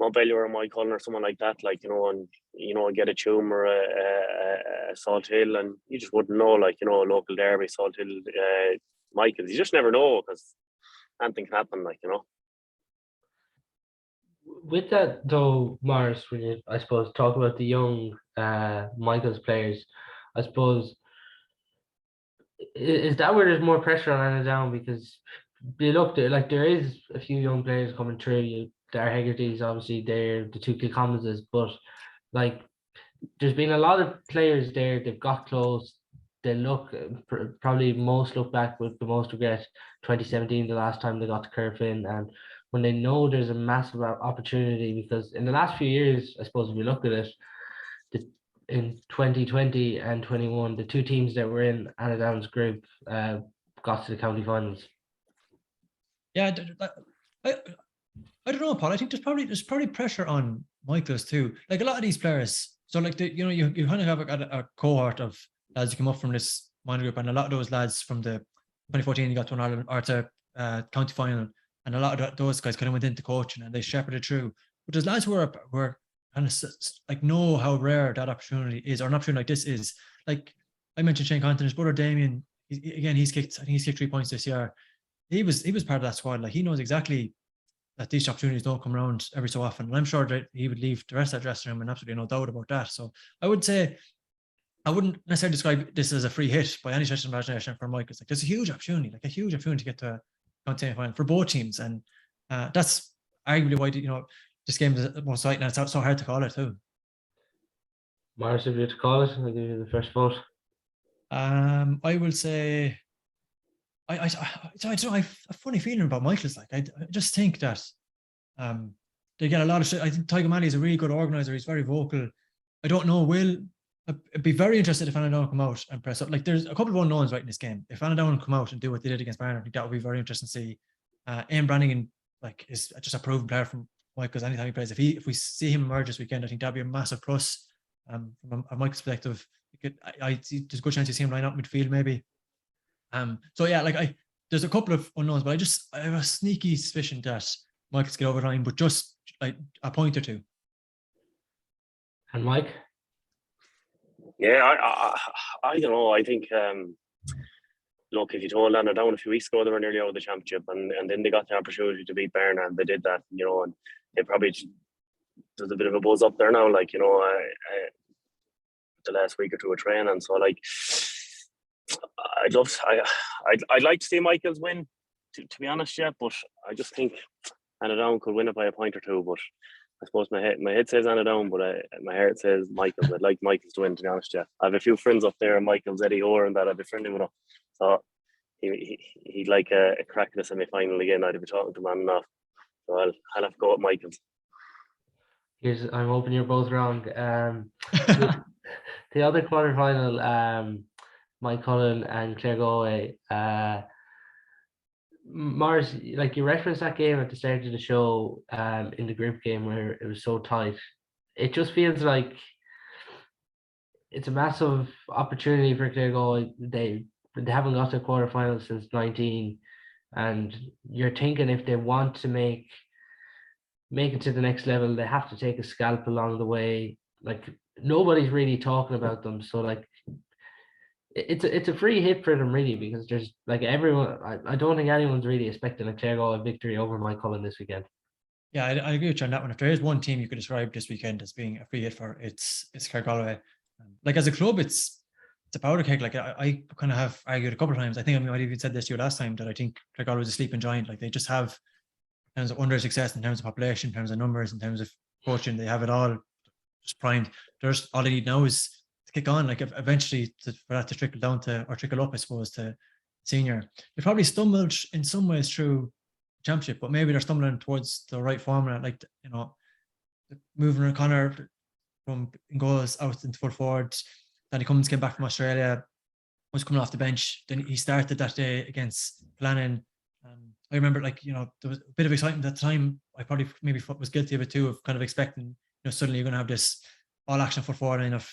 Mountbellew or Cullen or someone like that, like, and get a Tuam or a Salthill, and you just wouldn't know, like, local derby, Salthill, Michaels. You just never know, because anything can happen, like, With that though, Morris, when you, I suppose, talk about the young Michaels players, I suppose, is that where there's more pressure on Annadown? Because you look there, like, there is a few young players coming through. Dar Hegarty's obviously there, the two Kilcommonses, but like, there's been a lot of players there. They've got close. They look probably most look back with the most regret 2017, the last time they got to Corofin, and when they know there's a massive opportunity, because in the last few years, I suppose if you look at it, in 2020 and 21, the two teams that were in Annadown's group got to the county finals. Yeah, I don't know, Paul. I think there's probably pressure on Michaels too. Like, a lot of these players, so like you kind of have a cohort of lads who come up from this minor group, and a lot of those lads from the 2014 you got to an Ireland or to county final, and a lot of those guys kind of went into coaching and they shepherded through. But there's lads who are kind of like, know how rare that opportunity is, or an opportunity like this is. Like, I mentioned Shane Compton, his brother Damien. He's kicked 3 points this year. He was part of that squad. Like, he knows exactly that these opportunities don't come around every so often. And I'm sure that he would leave the rest of that dressing room, and absolutely no doubt about that. So I would say, I wouldn't necessarily describe this as a free hit by any stretch of imagination for Mike. It's like, there's a huge opportunity to get to a county final for both teams. And that's arguably why, this game is the most exciting, and it's so hard to call it too. Morris, if you had to call it, I'll give you the first vote. I will say, I don't know, I have a funny feeling about Michaels. Like, I just think that they get a lot of shit. I think Tygo Malley is a really good organizer. He's very vocal. I don't know, I'd be very interested if Annadown come out and press up. Like, there's a couple of unknowns right in this game. If Annadown come out and do what they did against Barron, I think that would be very interesting to see. Ian Brannigan, like, is just a proven player from Michaels anytime he plays. If we see him emerge this weekend, I think that'd be a massive plus. From a Michaels perspective, there's a good chance you see him line up midfield maybe. So yeah, like, there's a couple of unknowns, but I have a sneaky suspicion that Michaels get over the line, but just like a point or two. And Mike? Yeah, I don't know. I think, look, if you told Annadown a few weeks ago they were nearly out of the championship, and then they got the opportunity to beat Barna, and they did that, and they probably, there's a bit of a buzz up there now, like, the last week or two of training. So, like, I'd like to see Michaels win. to be honest, yeah, but I just think Annadown could win it by a point or two. But I suppose my head says Annadown, but my heart says Michaels. I'd like Michaels to win, to be honest, yeah. I have a few friends up there, Michaels, Eddie Orr, and that I'd be friendly with him. So he'd like a crack at the semi-final again. I'd be talking to him on and off. So I'll have to go with Michaels. I'm hoping you're both wrong. The other quarter-final, Mike Cullen and Clare Galway. Maurice, like you referenced that game at the start of the show, in the group game where it was so tight. It just feels like it's a massive opportunity for Clare Galway. They haven't got to the quarterfinals since 19, and you're thinking if they want to make it to the next level, they have to take a scalp along the way. Like nobody's really talking about them, so like it's a free hit for them really, because there's like everyone. I don't think anyone's really expecting a Clare Galway victory over Mike Cullen this weekend. Yeah, I agree with you on that one. If there is one team you could describe this weekend as being a free hit for, it's Clare Galway. Like as a club, it's a powder keg. Like I kind of have argued a couple of times. I think I might have even said this to you last time, that I think Clare Galway is a sleeping giant. Like they just have, in terms of under success, in terms of population, in terms of numbers, in terms of coaching, they have it all just primed. There's all they need now is to kick on. Like eventually for that to trickle down to, or trickle up, I suppose, to senior. They probably stumbled in some ways through the championship, but maybe they're stumbling towards the right formula. Like, you know, moving O'Connor from goals out into full forward. Danny Cummins came back from Australia, was coming off the bench. Then he started that day against Glennon. I remember, like, you know, there was a bit of excitement at the time. I probably maybe was guilty of it too, of kind of expecting, you know, suddenly you're going to have this all action full forward line of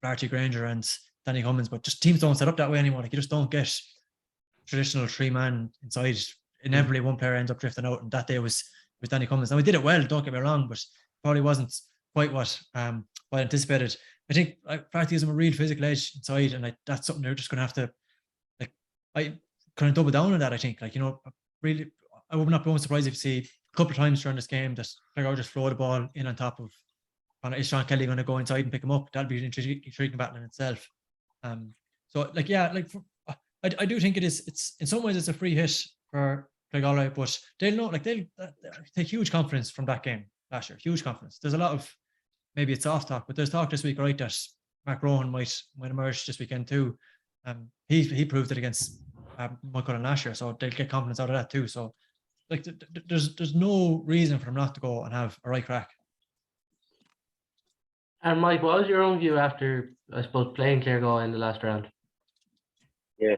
Barty, Granger and Danny Cummins, but just teams don't set up that way anymore. Like you just don't get traditional 3-man inside. Inevitably one player ends up drifting out, and that day was Danny Cummins. And we did it well, don't get me wrong, but probably wasn't quite what I anticipated. I think Barty gives them a real physical edge inside, and like that's something they're just going to have to, like, I kind of double down on that. I think, like, you know, really, I would not be surprised if you see a couple of times during this game that Clare just throw the ball in on top of, is Sean Kelly going to go inside and pick him up? That'd be an intriguing battle in itself. So like, yeah, like I do think it's in some ways it's a free hit for Clare Galway, but they'll know, like they'll take huge confidence from that game last year. Huge confidence. There's a lot of, maybe it's soft talk, but there's talk this week, right, that Mark Rowan might emerge this weekend too. He proved it against Michael and last year, so they'll get confidence out of that too. So like there's no reason for them not to go and have a right crack. And Mike, what was your own view after, I suppose, playing Clare Galway in the last round? Yeah,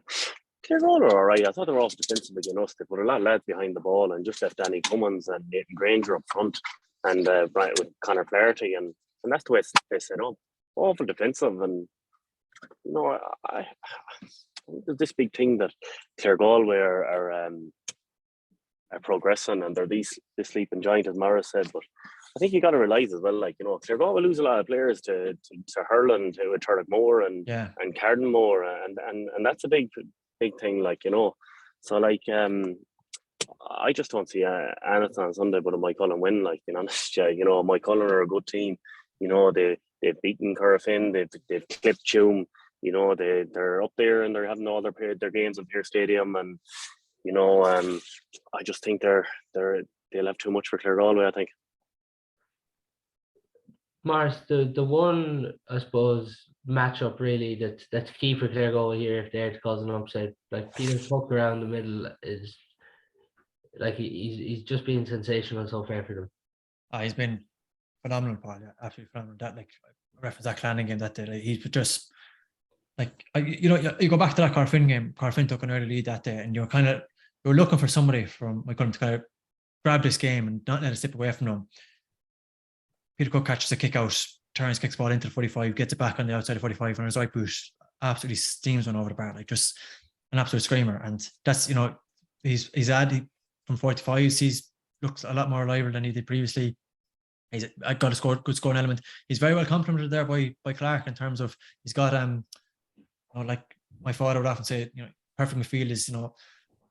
Clare Galway are all right. I thought they were off defensively enough. They put a lot of lads behind the ball and just left Danny Cummins and Nathan Granger up front, and with Conor Flaherty, and that's the way they set up. Awful defensive, and you know, there's this big thing that Clare Galway are progressing, and they're this sleeping giant, as Maurice said. But I think you got to realise as well, like, you know, Clare Galway lose a lot of players to Hurling, to Turlockmore and Cardinmore, and that's a big thing, like, you know. So like, I just don't see anything on Sunday but a Mike Cullen win. Like, being honest, you know, Mike Cullen are a good team. You know, they've beaten Corofin, they've clipped Tuam. You know, they're up there and they're having all their games at Pearse Stadium, and you know, I just think they'll have too much for Clare Galway, I think. Maurice, the one, I suppose, matchup really that's key for Clare Galway here, if they're to cause an upset, like Peter Puck around the middle is, like, he's just been sensational so far for them. He's been phenomenal, Paul. Yeah, absolutely phenomenal. That, like, reference that Clanning game that day, like, he's just like, you know, you go back to that Corofin game. Corofin took an early lead that day, and you're looking for somebody from Michael to kind of grab this game and not let it slip away from them. Peter Cook catches a kick out, turns, kicks ball into the 45, gets it back on the outside of 45, and his right boot absolutely steams one over the bar, like just an absolute screamer. And that's, you know, he's from 45, he's looks a lot more reliable than he did previously. He's got a good scoring element. He's very well complemented there by Clark in terms of he's got you know, like my father would often say, you know, perfect midfield is, you know,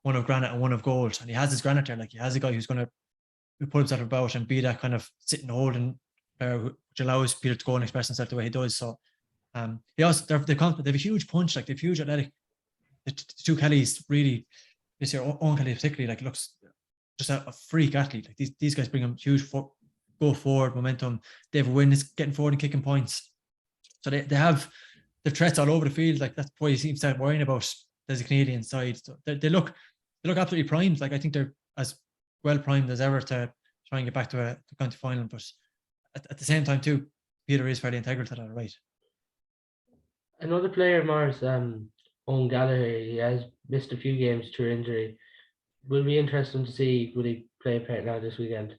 one of granite and one of gold, and he has his granite there. Like, he has a guy who's going to put himself about and be that kind of sitting holding which allows Peter to go and express himself the way he does. So he also they have a huge punch, like they've huge athletic. The two Kellys really this year. Owen Kelly particularly like looks just a freak athlete. Like these guys bring him huge go forward momentum. David Wynn is getting forward and kicking points. So they have the threats all over the field. Like that's why he seems to start worrying about there's a Canadian side. So they look absolutely primed. Like I think they're as well primed as ever to try and get back to a county final. But at the same time too, Peter is fairly integral to that, right? Another player, Mars, Owen Gallagher, he has missed a few games through injury. Will be interesting to see will he play a part now this weekend.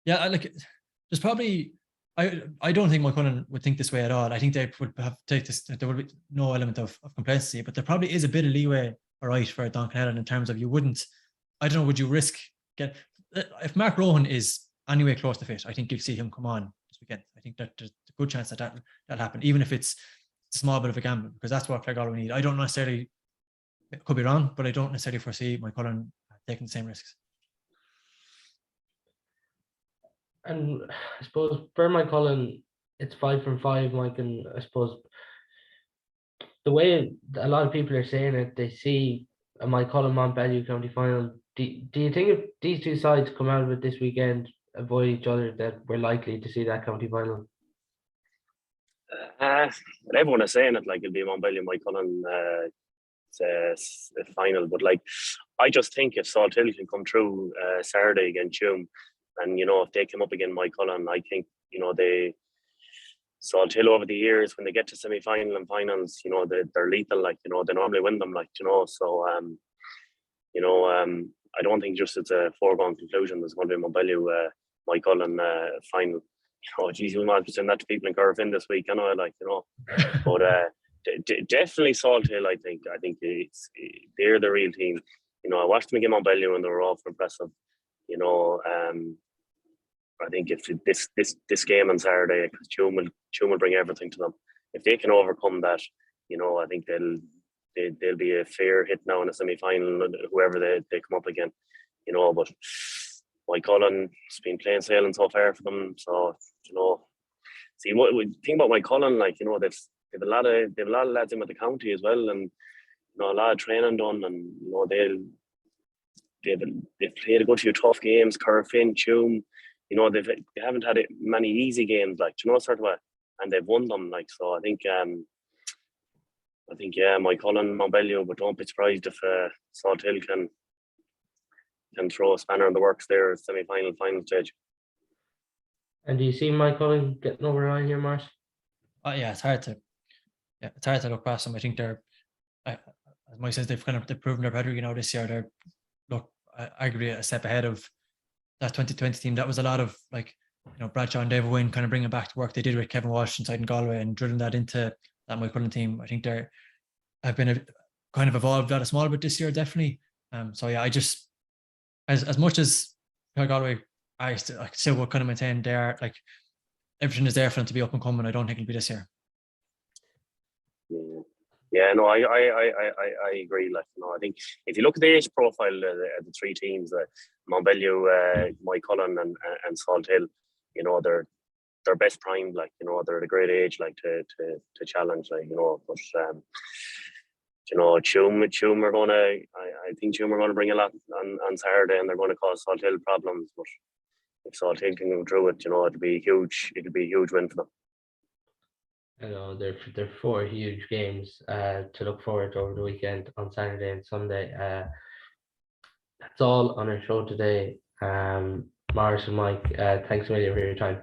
Yeah, there's probably I don't think Mike Cullen would think this way at all. I think they would have take this. There would be no element of complacency, but there probably is a bit of leeway, all right, for Don Canellan in terms of you wouldn't. I don't know. Would you risk if Mark Rohan is anyway close to fit? I think you'll see him come on this weekend. I think that there's a good chance that'll happen, even if it's a small bit of a gamble, because that's what Clare Galway need. I don't necessarily. It could be wrong, but I don't necessarily foresee Mike Cullen taking the same risks. And I suppose for Mike Cullen, it's 5 from 5, Mike, and I suppose the way a lot of people are saying it, they see a Mike Cullen Mountbellew county final. Do you think if these two sides come out of it this weekend, avoid each other, that we're likely to see that county final? Everyone is saying it like it'll be Mountbellew Mike Cullen final, but like I just think if Salthill can come through Saturday against Tuam, and if they come up against Mike Cullen, I think Salthill over the years when they get to semi-final and finals, they're lethal. Like they normally win them. Like so I don't think just it's a foregone conclusion there's going to be Mountbellew Mike Cullen final. Geez, we might be saying that to people in Corofin this week, but definitely Salthill. I think they're the real team. I watched them against Mountbellew and they were awful impressive. I think if this game on Saturday, because Tuam will bring everything to them. If they can overcome that, I think they'll be a fair hit now in a semi-final, whoever they come up again. But Mike Cullen's been plain sailing so far for them. So see what we think about Mike Cullen, like they've a lot of lads in with the county as well, and a lot of training done, and they've played a good few tough games. Corofin, Tuam, they haven't had many easy games, like sort of way, and they've won them. Like so, I think Mike Cullen, Mountbellew, but don't be surprised if Salthill can throw a spanner in the works there at semi-final, final stage. And do you see Mike Cullen getting over the line here, Mars? Yeah, it's hard to look past them. I think they're, as Mike says, they've proven their pedigree this year. They're arguably a step ahead of that 2020 team. That was a lot of Bradshaw and David Wynn kind of bringing back to work they did with Kevin Walsh inside in Galway and drilling that into that Mike Cullen team. I think they have been kind of evolved that a small bit this year, definitely. So yeah, I just as much as Galway, I still would kind of maintain they are everything is there for them to be up and coming. I don't think it'll be this year. Yeah, no, I agree. I think if you look at the age profile of the three teams, Mountbellew, Mike Cullen, and Salthill, they're best primed. They're at a great age, to challenge. But Tuam are going to. I think Tuam are going to bring a lot on Saturday, and they're going to cause Salthill problems. But if Salthill can go through it, it'll be huge. It'll be a huge win for them. They're 4 huge games to look forward to over the weekend on Saturday and Sunday. That's all on our show today. Maurice and Mike, thanks a million for your time.